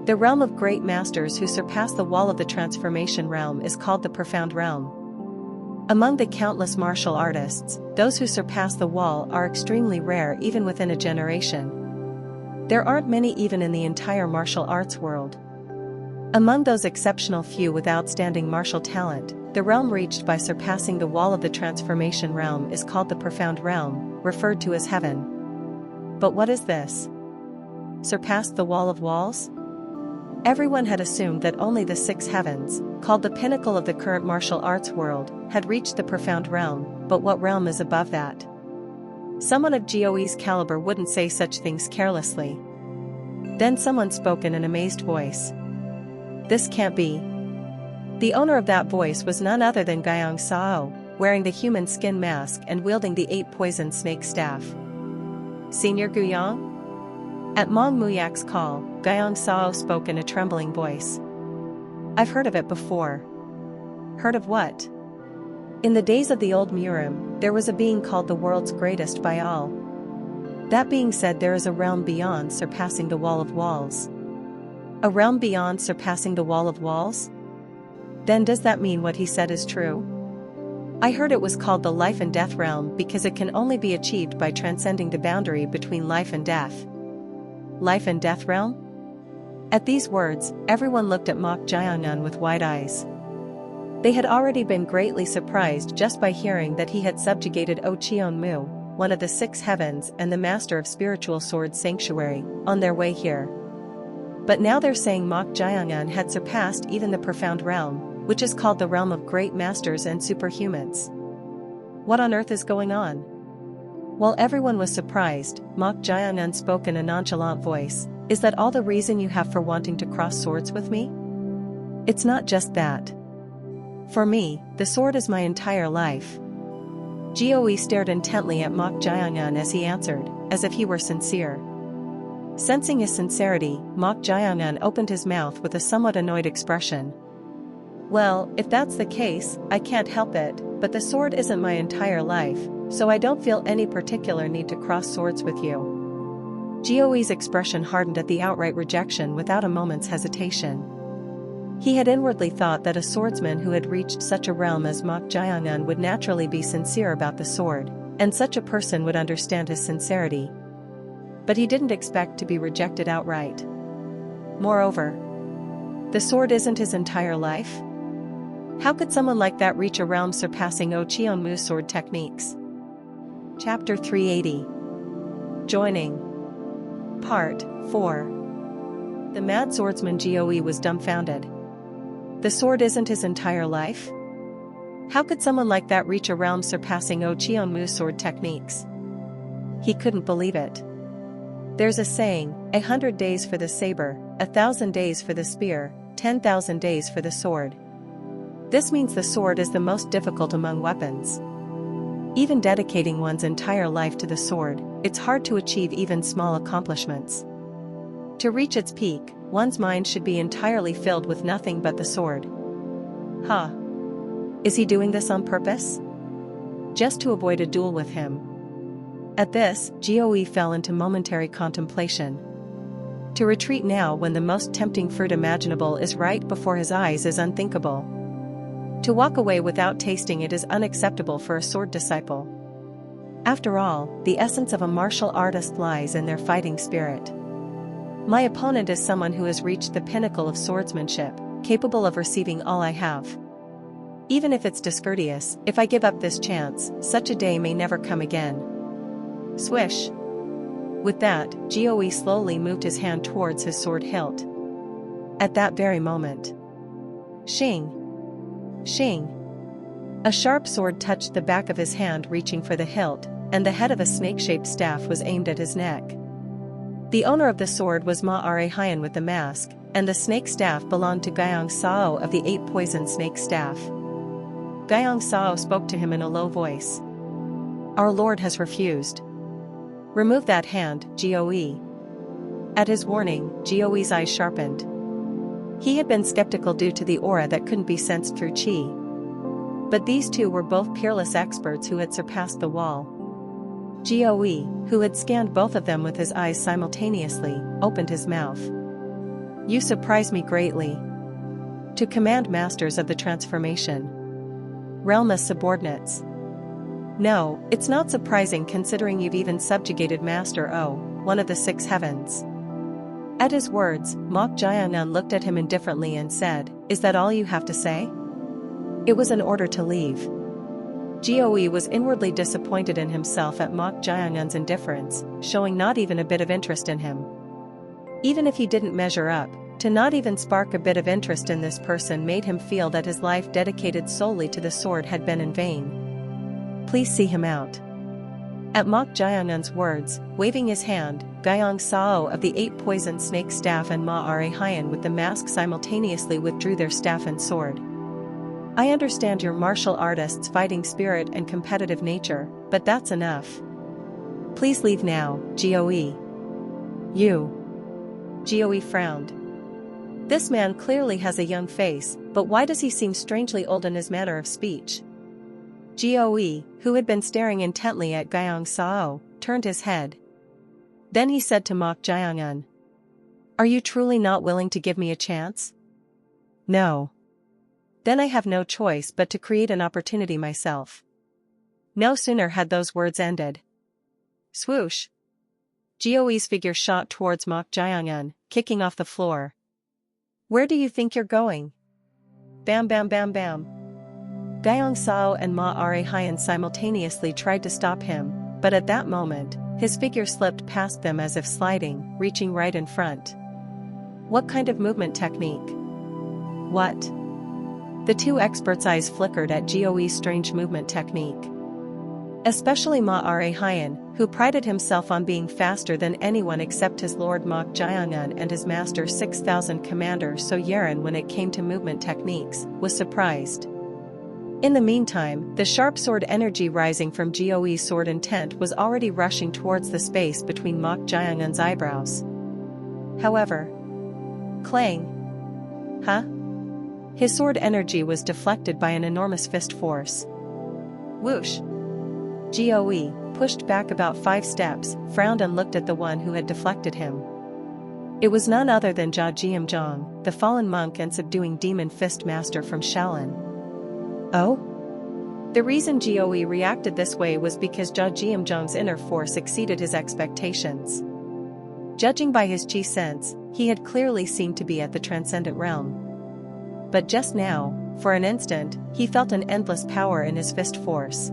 The realm of great masters who surpass the wall of the transformation realm is called the profound realm. Among the countless martial artists, those who surpass the wall are extremely rare even within a generation. There aren't many even in the entire martial arts world. Among those exceptional few with outstanding martial talent, the realm reached by surpassing the wall of the transformation realm is called the profound realm, referred to as heaven. But what is this? Surpassed the wall of walls? Everyone had assumed that only the six heavens, called the pinnacle of the current martial arts world, had reached the profound realm, but what realm is above that? Someone of Goe's caliber wouldn't say such things carelessly. Then someone spoke in an amazed voice. "This can't be." The owner of that voice was none other than Guyang Sao, wearing the human skin mask and wielding the 8-poison snake staff. Senior Guyang? At Mong Muyak's call, Guyang Sao spoke in a trembling voice. I've heard of it before. Heard of what? In the days of the old Murim, there was a being called the world's greatest by all. That being said, there is a realm beyond surpassing the wall of walls. A realm beyond surpassing the wall of walls? Then does that mean what he said is true? I heard it was called the life and death realm because it can only be achieved by transcending the boundary between life and death. Life and death realm? At these words, everyone looked at Mok Jiangnan with wide eyes. They had already been greatly surprised just by hearing that he had subjugated O Cheon Mu, one of the 6 heavens and the master of spiritual sword sanctuary, on their way here. But now they're saying Mok Jiangnan had surpassed even the profound realm, which is called the realm of great masters and superhumans. What on earth is going on? While everyone was surprised, Mok Jiangnan spoke in a nonchalant voice. Is that all the reason you have for wanting to cross swords with me? It's not just that. For me, the sword is my entire life. Goe stared intently at Mok Jiangnan as he answered, as if he were sincere. Sensing his sincerity, Mok Jiangnan opened his mouth with a somewhat annoyed expression. Well, if that's the case, I can't help it, but the sword isn't my entire life, so I don't feel any particular need to cross swords with you. Goe's expression hardened at the outright rejection without a moment's hesitation. He had inwardly thought that a swordsman who had reached such a realm as Mok Jiangnan would naturally be sincere about the sword, and such a person would understand his sincerity. But he didn't expect to be rejected outright. Moreover, the sword isn't his entire life? How could someone like that reach a realm surpassing O Cheon Mu's sword techniques? Chapter 380. Joining. Part 4. The mad swordsman Goe was dumbfounded. The sword isn't his entire life? How could someone like that reach a realm surpassing O Cheon Mu's sword techniques? He couldn't believe it. There's a saying, 100 days for the saber, 1,000 days for the spear, 10,000 days for the sword. This means the sword is the most difficult among weapons. Even dedicating one's entire life to the sword, it's hard to achieve even small accomplishments. To reach its peak, one's mind should be entirely filled with nothing but the sword. Huh? Is he doing this on purpose? Just to avoid a duel with him? At this, Goe fell into momentary contemplation. To retreat now when the most tempting fruit imaginable is right before his eyes is unthinkable. To walk away without tasting it is unacceptable for a sword disciple. After all, the essence of a martial artist lies in their fighting spirit. My opponent is someone who has reached the pinnacle of swordsmanship, capable of receiving all I have. Even if it's discourteous, if I give up this chance, such a day may never come again. Swish. With that, Goe slowly moved his hand towards his sword hilt. At that very moment. Shing! Shing! A sharp sword touched the back of his hand, reaching for the hilt, and the head of a snake-shaped staff was aimed at his neck. The owner of the sword was Ma Arehayan with the mask, and the snake staff belonged to Guyang Sao of the 8-poison snake staff. Guyang Sao spoke to him in a low voice. Our lord has refused. Remove that hand, Goe. At his warning, Goe's eyes sharpened. He had been skeptical due to the aura that couldn't be sensed through chi. But these two were both peerless experts who had surpassed the wall. Goe, who had scanned both of them with his eyes simultaneously, opened his mouth. You surprise me greatly. To command masters of the transformation. Realm as subordinates. No, it's not surprising considering you've even subjugated Master O, one of the 6 heavens. At his words, Mok Jiangnan looked at him indifferently and said, Is that all you have to say? It was an order to leave. Goe was inwardly disappointed in himself at Mok Jiangnan's indifference, showing not even a bit of interest in him. Even if he didn't measure up, to not even spark a bit of interest in this person made him feel that his life dedicated solely to the sword had been in vain. Please see him out. At Mok Jiangnan's words, waving his hand, Guyang Sao of the 8-poison snake staff and Ma Arehayan with the mask simultaneously withdrew their staff and sword. I understand your martial artist's fighting spirit and competitive nature, but that's enough. Please leave now, Goe. You. Goe frowned. This man clearly has a young face, but why does he seem strangely old in his manner of speech? Goe, who had been staring intently at Gyeong Sao, turned his head. Then he said to Mok Jyeong-un, "Are you truly not willing to give me a chance?" "No." "Then I have no choice but to create an opportunity myself." No sooner had those words ended. Swoosh! Goe's figure shot towards Mok Jyeong-un, kicking off the floor. "Where do you think you're going?" Bam bam bam bam. Gyeong Sao and Ma Are-hyen simultaneously tried to stop him, but at that moment, his figure slipped past them as if sliding, reaching right in front. What kind of movement technique? What? The two experts' eyes flickered at Goe's strange movement technique. Especially Ma Are-hyen, who prided himself on being faster than anyone except his lord Mok Jyeong-un and his master 6,000 commander So Yeren when it came to movement techniques, was surprised. In the meantime, the sharp sword energy rising from Goe's sword intent was already rushing towards the space between Mok Jyeong-un's eyebrows. However, clang! Huh? His sword energy was deflected by an enormous fist force. Whoosh! Goe, pushed back about 5 steps, frowned and looked at the one who had deflected him. It was none other than Jia Jiamzhong, the fallen monk and subduing demon fist master from Shaolin. Oh? The reason Goe reacted this way was because Jia Jiamzhong's inner force exceeded his expectations. Judging by his chi sense, he had clearly seemed to be at the transcendent realm. But just now, for an instant, he felt an endless power in his fist force.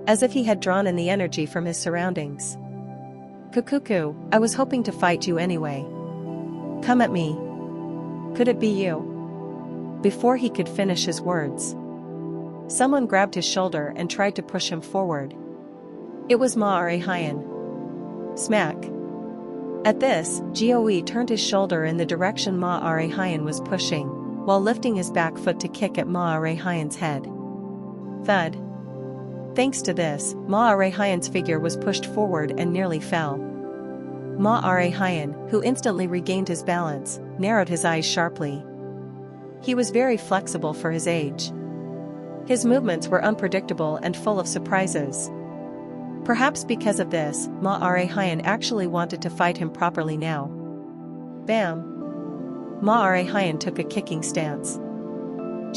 As if he had drawn in the energy from his surroundings. "Kukuku, I was hoping to fight you anyway. Come at me. Could it be you?" Before he could finish his words, someone grabbed his shoulder and tried to push him forward. It was Ma Are-hyen. Smack. At this, Goe turned his shoulder in the direction Ma Are-hyen was pushing, while lifting his back foot to kick at Ma Are-hyen's head. Thud. Thanks to this, Ma Are-hyen's figure was pushed forward and nearly fell. Ma Are-hyen, who instantly regained his balance, narrowed his eyes sharply. He was very flexible for his age. His movements were unpredictable and full of surprises. Perhaps because of this, Ma Are-hyen actually wanted to fight him properly now. Bam! Ma Are-hyen took a kicking stance.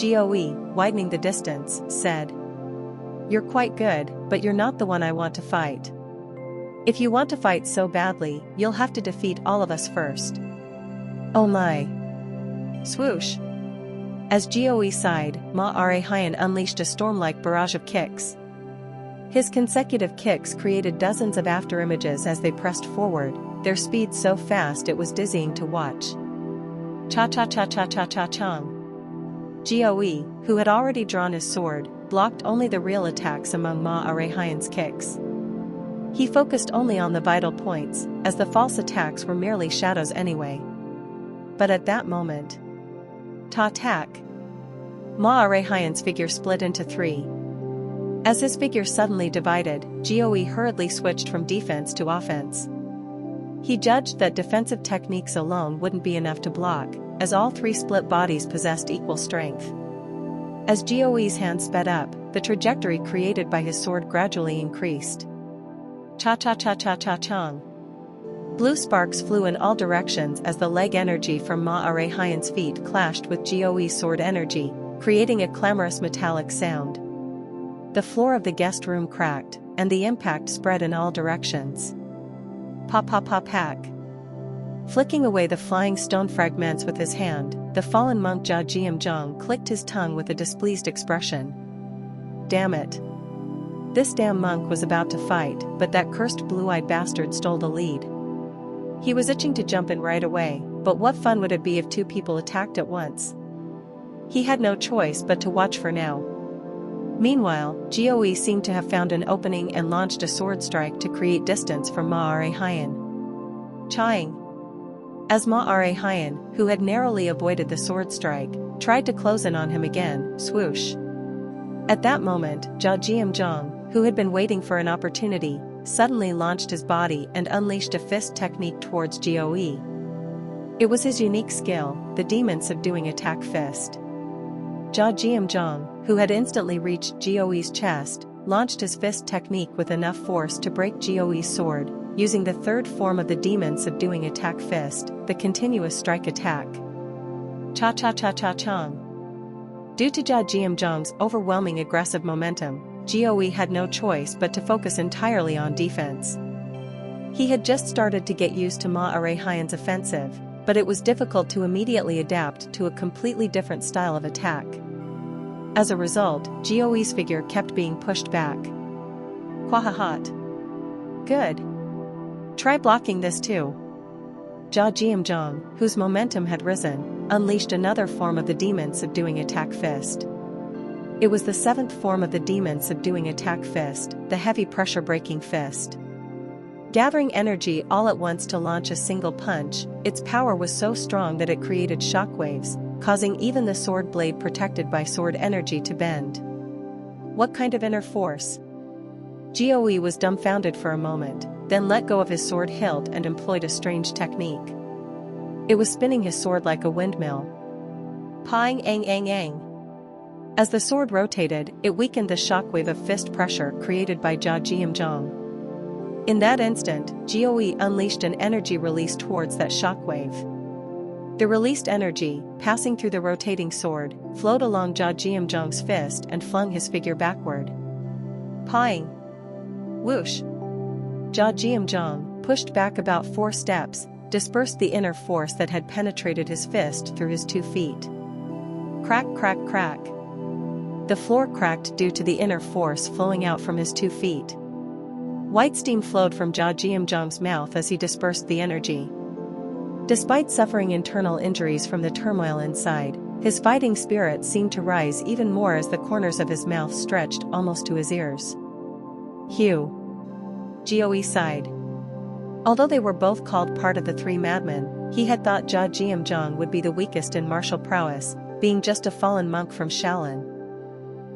Goe, widening the distance, said, "You're quite good, but you're not the one I want to fight. If you want to fight so badly, you'll have to defeat all of us first." Oh my! Swoosh! As Goe sighed, Ma Are-hyen unleashed a storm-like barrage of kicks. His consecutive kicks created dozens of afterimages as they pressed forward, their speed so fast it was dizzying to watch. Cha-cha-cha-cha-cha-cha-chong. Goe, who had already drawn his sword, blocked only the real attacks among Ma Are-hyen's kicks. He focused only on the vital points, as the false attacks were merely shadows anyway. But at that moment, ta-tack! Ma Are-hyen's figure split into 3. As his figure suddenly divided, Goe hurriedly switched from defense to offense. He judged that defensive techniques alone wouldn't be enough to block, as all 3 split bodies possessed equal strength. As Goe's hand sped up, the trajectory created by his sword gradually increased. Cha-cha-cha-cha-cha-chong. Blue sparks flew in all directions as the leg energy from Ma Are-hyen's feet clashed with Goe's sword energy, creating a clamorous metallic sound. The floor of the guest room cracked, and the impact spread in all directions. Pop-pop-pop-hack. Flicking away the flying stone fragments with his hand, the fallen monk Jia Jiamzhong clicked his tongue with a displeased expression. Damn it. This damn monk was about to fight, but that cursed blue-eyed bastard stole the lead. He was itching to jump in right away, but what fun would it be if 2 people attacked at once? He had no choice but to watch for now. Meanwhile, Goe seemed to have found an opening and launched a sword strike to create distance from Ma Are-hyen. Chawing. As Ma-Are Hyan, who had narrowly avoided the sword strike, tried to close in on him again, swoosh. At that moment, Jia Jiamzhong, who had been waiting for an opportunity, suddenly launched his body and unleashed a fist technique towards Jioe. It was his unique skill, the demon subduing attack fist. Jia Jiamzhong, who had instantly reached Jioe's chest, launched his fist technique with enough force to break Jioe's sword, using the third form of the demon subduing attack fist, the continuous strike attack. Cha-cha-cha-cha-chong. Due to Jia Jiamzhong's overwhelming aggressive momentum, Jioe had no choice but to focus entirely on defense. He had just started to get used to Ma-Are Hyan's offensive, but it was difficult to immediately adapt to a completely different style of attack. As a result, Jioe's figure kept being pushed back. Quahahat. Good. Try blocking this too. Jia Jiamzhong, whose momentum had risen, unleashed another form of the demon subduing attack fist. It was the seventh form of the demon subduing attack fist, the heavy pressure breaking fist. Gathering energy all at once to launch a single punch, its power was so strong that it created shockwaves, causing even the sword blade protected by sword energy to bend. What kind of inner force? Jioe was dumbfounded for a moment, then let go of his sword hilt and employed a strange technique. It was spinning his sword like a windmill. Pang ang ang ang. As the sword rotated, it weakened the shockwave of fist pressure created by Jia Jiamzhong. In that instant, Jioe unleashed an energy release towards that shockwave. The released energy, passing through the rotating sword, flowed along Jia Jiamzhong's fist and flung his figure backward. Pang! Whoosh! Jia Jiamzhong, pushed back about 4 steps, dispersed the inner force that had penetrated his fist through his 2 feet. Crack, crack, crack. The floor cracked due to the inner force flowing out from his 2 feet. White steam flowed from Jia Jiamzhong's mouth as he dispersed the energy. Despite suffering internal injuries from the turmoil inside, his fighting spirit seemed to rise even more as the corners of his mouth stretched almost to his ears. Hugh. Jioe sighed. Although they were both called part of the 3 madmen, he had thought Jia Jiamzhong would be the weakest in martial prowess, being just a fallen monk from Shaolin.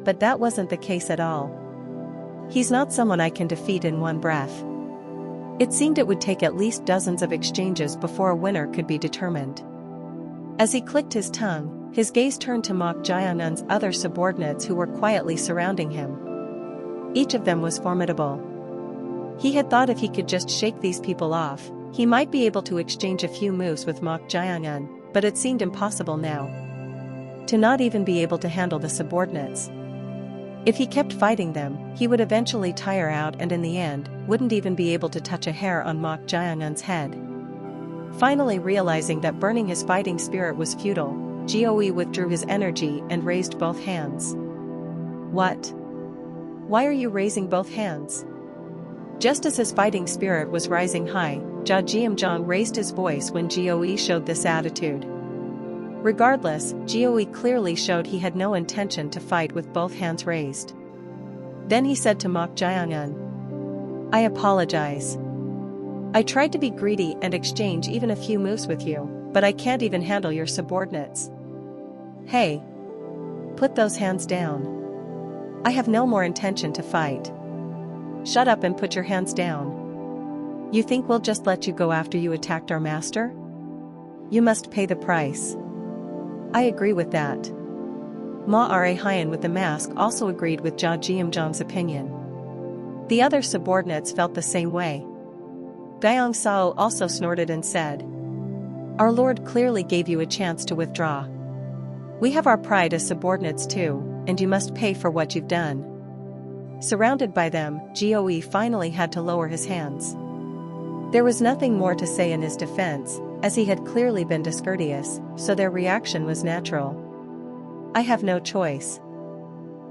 But that wasn't the case at all. He's not someone I can defeat in one breath. It seemed it would take at least dozens of exchanges before a winner could be determined. As he clicked his tongue, his gaze turned to Mok Jiangun's other subordinates who were quietly surrounding him. Each of them was formidable. He had thought if he could just shake these people off, he might be able to exchange a few moves with Mok Jiangun, but it seemed impossible now. To not even be able to handle the subordinates. If he kept fighting them, he would eventually tire out and in the end, wouldn't even be able to touch a hair on Mok Jiangun's head. Finally realizing that burning his fighting spirit was futile, Jioe withdrew his energy and raised both hands. What? Why are you raising both hands? Just as his fighting spirit was rising high, Jia Jiamzhong raised his voice when Jioe showed this attitude. Regardless, Jioe clearly showed he had no intention to fight with both hands raised. Then he said to Mok Jiangun, I apologize. I tried to be greedy and exchange even a few moves with you, but I can't even handle your subordinates. Hey! Put those hands down. I have no more intention to fight. Shut up and put your hands down. You think we'll just let you go after you attacked our master? You must pay the price. I agree with that. Ma-Are Hyan with the mask also agreed with Jia Jiamzhong's opinion. The other subordinates felt the same way. Guyong Sao also snorted and said, Our lord clearly gave you a chance to withdraw. We have our pride as subordinates too, and you must pay for what you've done. Surrounded by them, Jioe finally had to lower his hands. There was nothing more to say in his defense, as he had clearly been discourteous, so their reaction was natural. I have no choice.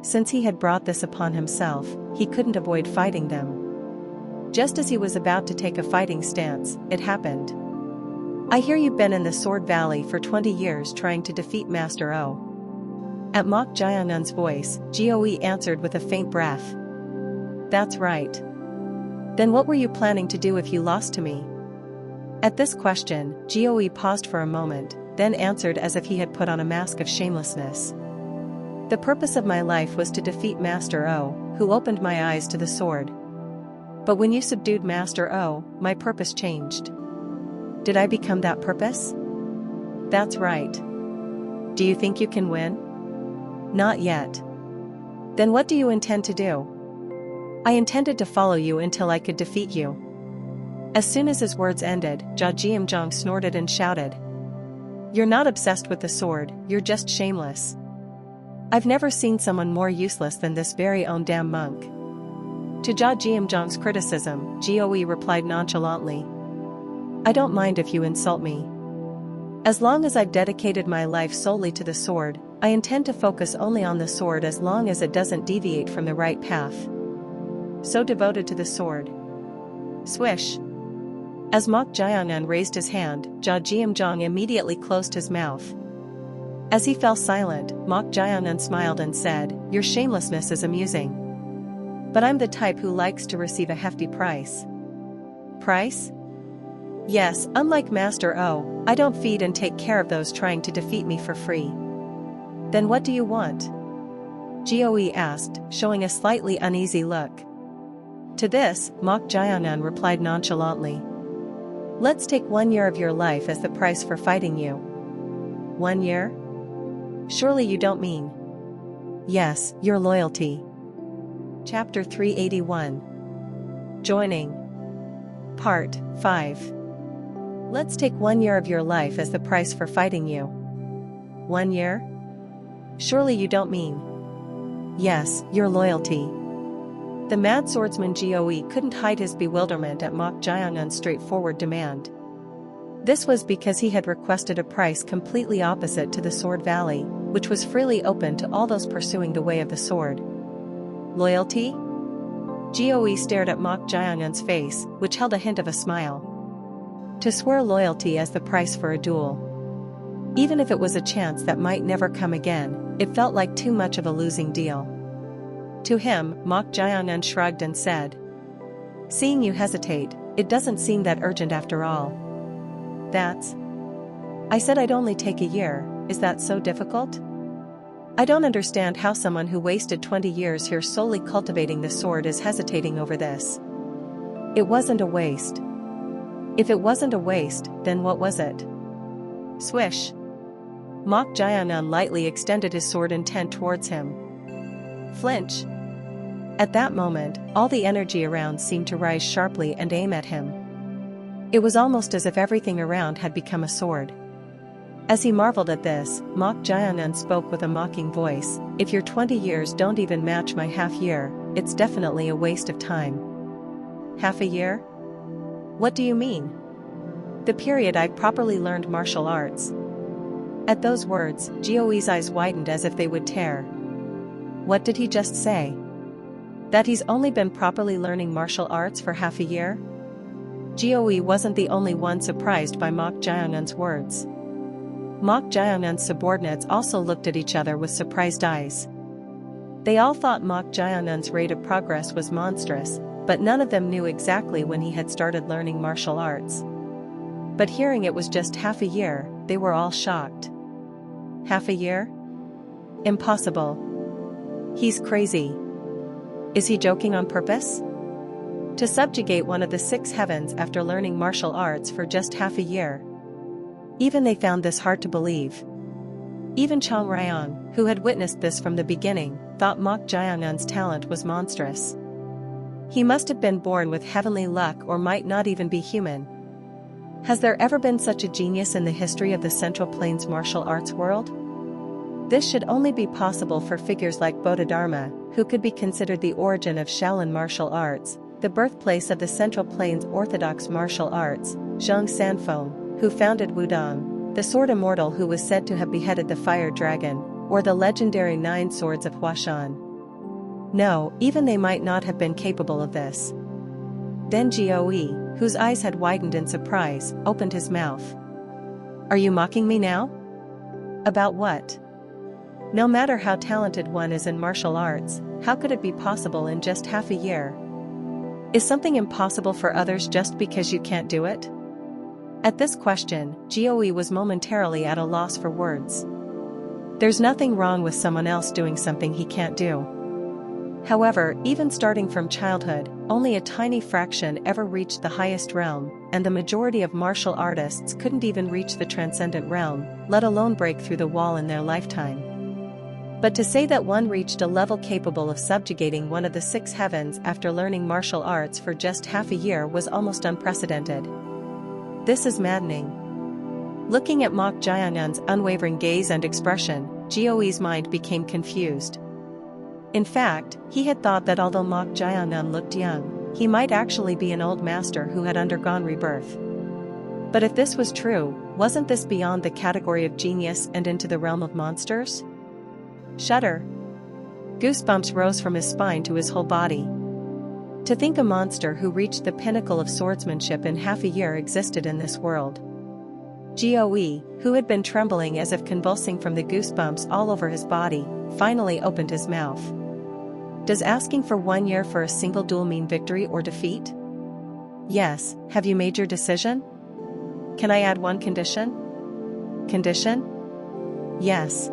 Since he had brought this upon himself, he couldn't avoid fighting them. Just as he was about to take a fighting stance, it happened. I hear you've been in the Sword Valley for 20 years trying to defeat Master O. At Mok Jiangun's voice, Jioe answered with a faint breath. That's right. Then what were you planning to do if you lost to me? At this question, Goe paused for a moment, then answered as if he had put on a mask of shamelessness. The purpose of my life was to defeat Master O, who opened my eyes to the sword. But when you subdued Master O, my purpose changed. Did I become that purpose? That's right. Do you think you can win? Not yet. Then what do you intend to do? I intended to follow you until I could defeat you. As soon as his words ended, Jiamzhong snorted and shouted. You're not obsessed with the sword, you're just shameless. I've never seen someone more useless than this very own damn monk. To Jiamzhong's criticism, Goe replied nonchalantly. I don't mind if you insult me. As long as I've dedicated my life solely to the sword, I intend to focus only on the sword as long as it doesn't deviate from the right path. So devoted to the sword. Swish. As Mok Jianan raised his hand, Jiamzhong immediately closed his mouth. As he fell silent, Mok Jianan smiled and said, Your shamelessness is amusing. But I'm the type who likes to receive a hefty price. Price? Yes, unlike Master O, I don't feed and take care of those trying to defeat me for free. Then what do you want? Goe asked, showing a slightly uneasy look. To this, Mok Jianan replied nonchalantly. Let's take 1 year of your life as the price for fighting you. 1 year? Surely you don't mean. Yes, your loyalty. Chapter 381. Joining. Part 5. Let's take 1 year of your life as the price for fighting you. 1 year? Surely you don't mean. Yes, your loyalty. The mad swordsman Goe couldn't hide his bewilderment at Mok Jianan's straightforward demand. This was because he had requested a price completely opposite to the Sword Valley, which was freely open to all those pursuing the way of the sword. Loyalty? Goe stared at Mok Jianan's face, which held a hint of a smile. To swear loyalty as the price for a duel. Even if it was a chance that might never come again, it felt like too much of a losing deal. To him, Mok Jianan shrugged and said, Seeing you hesitate, it doesn't seem that urgent after all. I said I'd only take a year, is that so difficult? I don't understand how someone who wasted 20 years here solely cultivating the sword is hesitating over this. It wasn't a waste. If it wasn't a waste, then what was it? Swish. Mok Jianan lightly extended his sword intent towards him. Flinch. At that moment, all the energy around seemed to rise sharply and aim at him. It was almost as if everything around had become a sword. As he marveled at this, Mok Jianan spoke with a mocking voice, If your 20 years don't even match my half year, it's definitely a waste of time. Half a year? What do you mean? The period I properly learned martial arts. At those words, Goe's eyes widened as if they would tear. What did he just say? That he's only been properly learning martial arts for half a year? Goe wasn't the only one surprised by Mok Jianan's words. Mok Jianan's subordinates also looked at each other with surprised eyes. They all thought Mok Jianan's rate of progress was monstrous, but none of them knew exactly when he had started learning martial arts. But hearing it was just half a year, they were all shocked. Half a year? Impossible. He's crazy. Is he joking on purpose? To subjugate one of the 6 heavens after learning martial arts for just half a year. Even they found this hard to believe. Even Chang Ryan, who had witnessed this from the beginning, thought Mok Jianan's talent was monstrous. He must have been born with heavenly luck or might not even be human. Has there ever been such a genius in the history of the Central Plains martial arts world? This should only be possible for figures like Bodhidharma, who could be considered the origin of Shaolin martial arts, the birthplace of the Central Plains Orthodox martial arts, Zhang Sanfeng, who founded Wudang, the sword immortal who was said to have beheaded the fire dragon, or the legendary 9 swords of Huashan. No, even they might not have been capable of this. Then Goe, whose eyes had widened in surprise, opened his mouth. Are you mocking me now? About what? No matter how talented one is in martial arts, how could it be possible in just half a year? Is something impossible for others just because you can't do it? At this question, Goe was momentarily at a loss for words. There's nothing wrong with someone else doing something he can't do. However, even starting from childhood, only a tiny fraction ever reached the highest realm, and the majority of martial artists couldn't even reach the transcendent realm, let alone break through the wall in their lifetime. But to say that one reached a level capable of subjugating one of the 6 heavens after learning martial arts for just half a year was almost unprecedented. This is maddening. Looking at Mok Jaehyun's unwavering gaze and expression, Goe's mind became confused. In fact, he had thought that although Mok Jaehyun looked young, he might actually be an old master who had undergone rebirth. But if this was true, wasn't this beyond the category of genius and into the realm of monsters? Shudder. Goosebumps rose from his spine to his whole body. To think a monster who reached the pinnacle of swordsmanship in half a year existed in this world. Goe, who had been trembling as if convulsing from the goosebumps all over his body, finally opened his mouth. Does asking for 1 year for a single duel mean victory or defeat? Yes, have you made your decision? Can I add one condition? Condition? Yes.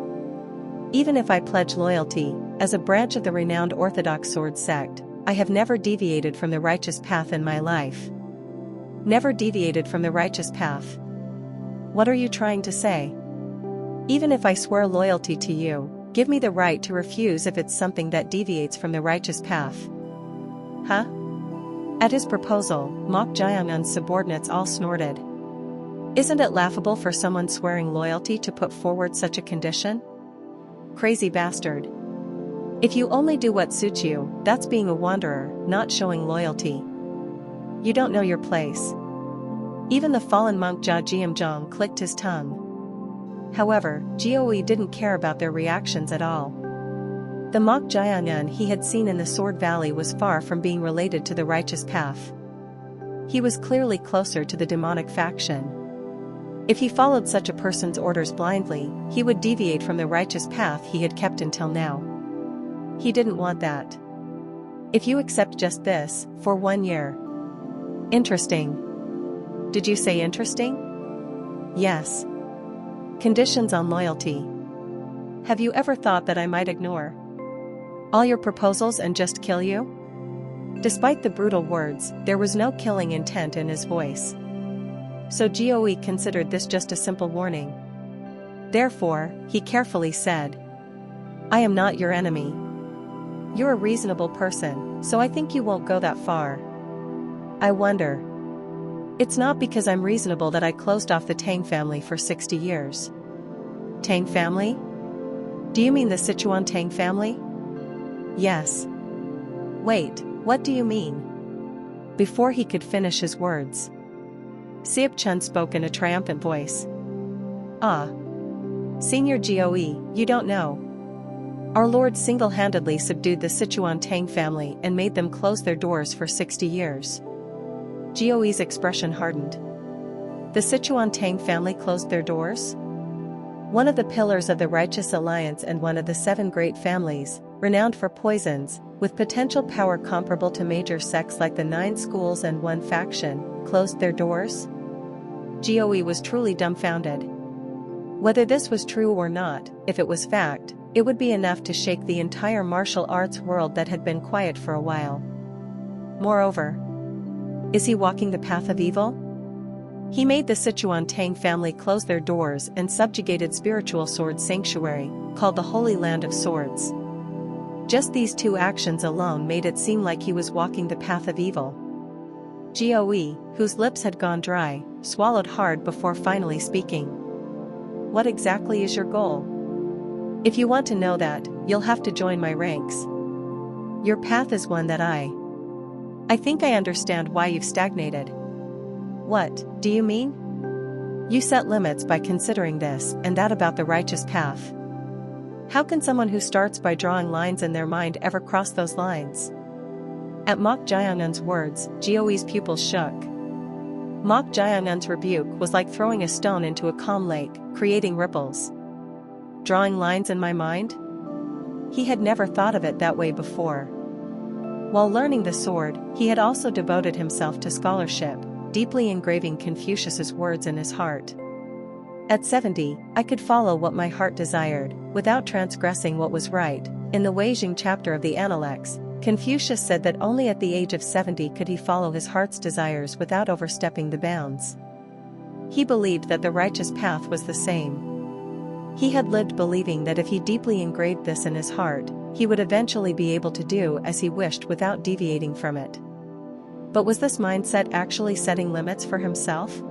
Even if I pledge loyalty, as a branch of the renowned Orthodox sword sect, I have never deviated from the righteous path in my life. Never deviated from the righteous path. What are you trying to say? Even if I swear loyalty to you, give me the right to refuse if it's something that deviates from the righteous path. Huh? At his proposal, Mok Jaehyun's subordinates all snorted. Isn't it laughable for someone swearing loyalty to put forward such a condition? Crazy bastard. If you only do what suits you, that's being a wanderer, not showing loyalty. You don't know your place. Even the fallen monk Jia Jiamjong clicked his tongue. However, Goe didn't care about their reactions at all. The Mok Jaehyun he had seen in the Sword Valley was far from being related to the righteous path. He was clearly closer to the demonic faction. If he followed such a person's orders blindly, he would deviate from the righteous path he had kept until now. He didn't want that. If you accept just this, for 1 year. Interesting. Did you say interesting? Yes. Conditions on loyalty. Have you ever thought that I might ignore all your proposals and just kill you? Despite the brutal words, there was no killing intent in his voice. So Goe considered this just a simple warning. Therefore, he carefully said, I am not your enemy. You're a reasonable person, so I think you won't go that far. I wonder. It's not because I'm reasonable that I closed off the Tang family for 60 years. Tang family? Do you mean the Sichuan Tang family? Yes. Wait, what do you mean? Before he could finish his words, Siep Chun spoke in a triumphant voice. Ah. Senior Goe, you don't know. Our Lord single-handedly subdued the Sichuan Tang family and made them close their doors for 60 years. Goe's expression hardened. The Sichuan Tang family closed their doors? One of the pillars of the Righteous Alliance and one of the 7 great families, renowned for poisons, with potential power comparable to major sects like the 9 schools and 1 faction, closed their doors? Goe was truly dumbfounded. Whether this was true or not, if it was fact, it would be enough to shake the entire martial arts world that had been quiet for a while. Moreover, is he walking the path of evil? He made the Sichuan Tang family close their doors and subjugated spiritual sword sanctuary, called the Holy Land of Swords. Just these 2 actions alone made it seem like he was walking the path of evil. Goe, whose lips had gone dry, swallowed hard before finally speaking. What exactly is your goal? If you want to know that, you'll have to join my ranks. Your path is one that I think I understand why you've stagnated. What do you mean? You set limits by considering this and that about the righteous path. How can someone who starts by drawing lines in their mind ever cross those lines? At Mok Jaehyun's words, Goe's pupils shook. Mok Jaehyun's rebuke was like throwing a stone into a calm lake, creating ripples. Drawing lines in my mind? He had never thought of it that way before. While learning the sword, he had also devoted himself to scholarship, deeply engraving Confucius's words in his heart. At 70, I could follow what my heart desired, without transgressing what was right. In the Weijing chapter of the Analects, Confucius said that only at the age of 70 could he follow his heart's desires without overstepping the bounds. He believed that the righteous path was the same. He had lived believing that if he deeply engraved this in his heart, he would eventually be able to do as he wished without deviating from it. But was this mindset actually setting limits for himself?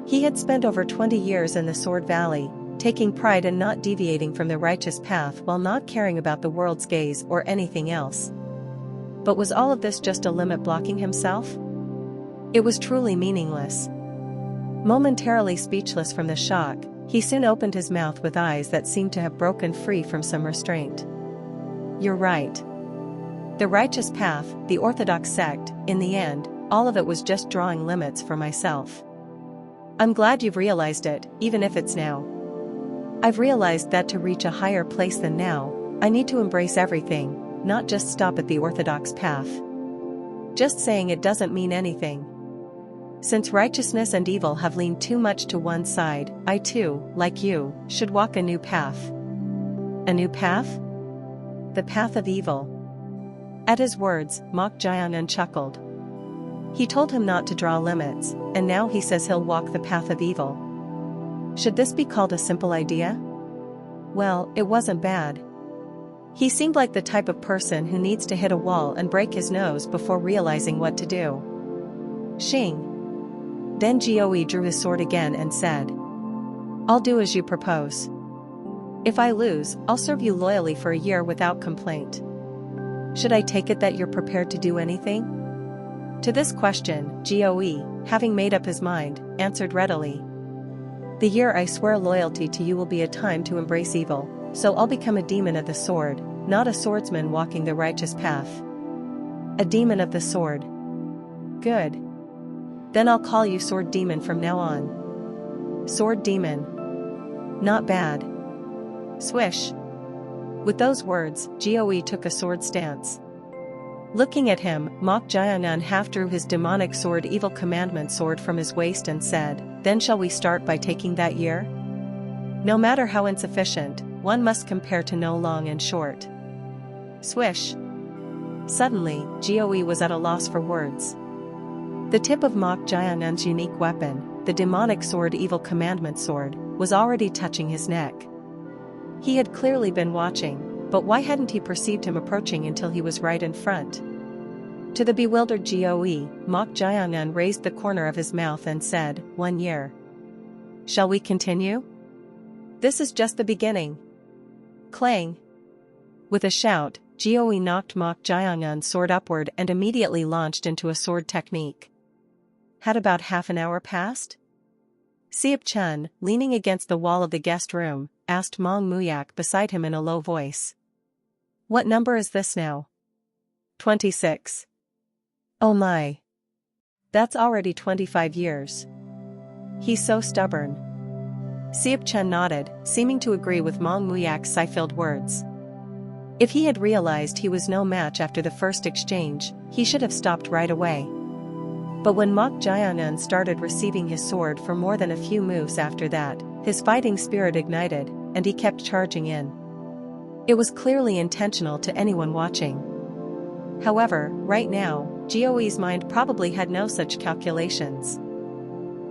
He had spent over 20 years in the Sword Valley, taking pride in not deviating from the righteous path while not caring about the world's gaze or anything else. But was all of this just a limit blocking himself? It was truly meaningless. Momentarily speechless from the shock, he soon opened his mouth with eyes that seemed to have broken free from some restraint. You're right. The righteous path, the orthodox sect, in the end, all of it was just drawing limits for myself. I'm glad you've realized it, even if it's now. I've realized that to reach a higher place than now, I need to embrace everything, not just stop at the orthodox path. Just saying it doesn't mean anything. Since righteousness and evil have leaned too much to one side, I too, like you, should walk a new path. A new path? The path of evil. At his words, Mok Jian'an chuckled. He told him not to draw limits, and now he says he'll walk the path of evil. Should this be called a simple idea? Well, it wasn't bad. He seemed like the type of person who needs to hit a wall and break his nose before realizing what to do. Xing. Then Jioi drew his sword again and said, I'll do as you propose. If I lose, I'll serve you loyally for a year without complaint. Should I take it that you're prepared to do anything? To this question, Jioi, having made up his mind, answered readily. The year I swear loyalty to you will be a time to embrace evil, so I'll become a demon of the sword, not a swordsman walking the righteous path. A demon of the sword. Good. Then I'll call you Sword Demon from now on. Sword Demon. Not bad. Swish. With those words, Jioi took a sword stance. Looking at him, Mok Jian'an half drew his demonic sword evil commandment sword from his waist and said, Then shall we start by taking that year? No matter how insufficient, one must compare to no long and short. Swish. Suddenly, Jioi was at a loss for words. The tip of Mok Jian'an's unique weapon, the demonic sword evil commandment sword, was already touching his neck. He had clearly been watching, but why hadn't he perceived him approaching until he was right in front? To the bewildered Jioi, Mok Jian'an raised the corner of his mouth and said, 1 year. Shall we continue? This is just the beginning. Clang. With a shout, Jioi knocked Mok Jian'an's sword upward and immediately launched into a sword technique. Had about half an hour passed? Siep Chun, leaning against the wall of the guest room, asked Mong Muyak beside him in a low voice. What number is this now? 26. Oh my. That's already 25 years. He's so stubborn. Siep Chun nodded, seeming to agree with Mong Muyak's sigh-filled words. If he had realized he was no match after the first exchange, he should have stopped right away. But when Mok Jian'an started receiving his sword for more than a few moves after that, his fighting spirit ignited, and he kept charging in. It was clearly intentional to anyone watching. However, right now, Jioi's mind probably had no such calculations.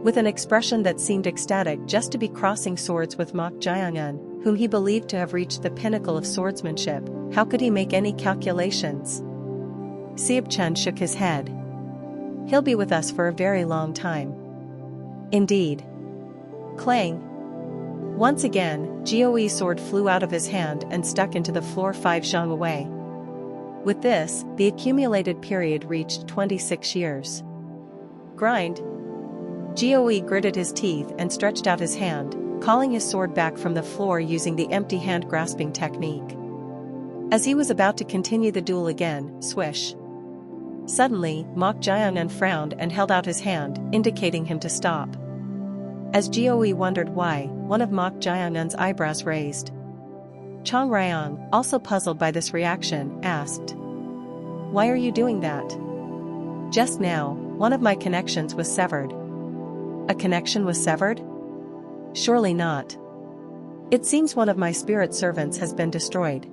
With an expression that seemed ecstatic just to be crossing swords with Mok Jian'an, whom he believed to have reached the pinnacle of swordsmanship, how could he make any calculations? Siep Chun shook his head. He'll be with us for a very long time. Indeed. Clang. Once again, Jioi's sword flew out of his hand and stuck into the floor 5 zhang away. With this, the accumulated period reached 26 years. Grind. Jioi gritted his teeth and stretched out his hand, calling his sword back from the floor using the empty hand grasping technique. As he was about to continue the duel again, swish. Suddenly, Mok Jian'an frowned and held out his hand, indicating him to stop. As Jioi wondered why, one of Mok Jian'an's eyebrows raised. Chang Ryong, also puzzled by this reaction, asked, Why are you doing that? Just now, One of my connections was severed. A connection was severed? Surely not. It seems one of my spirit servants has been destroyed.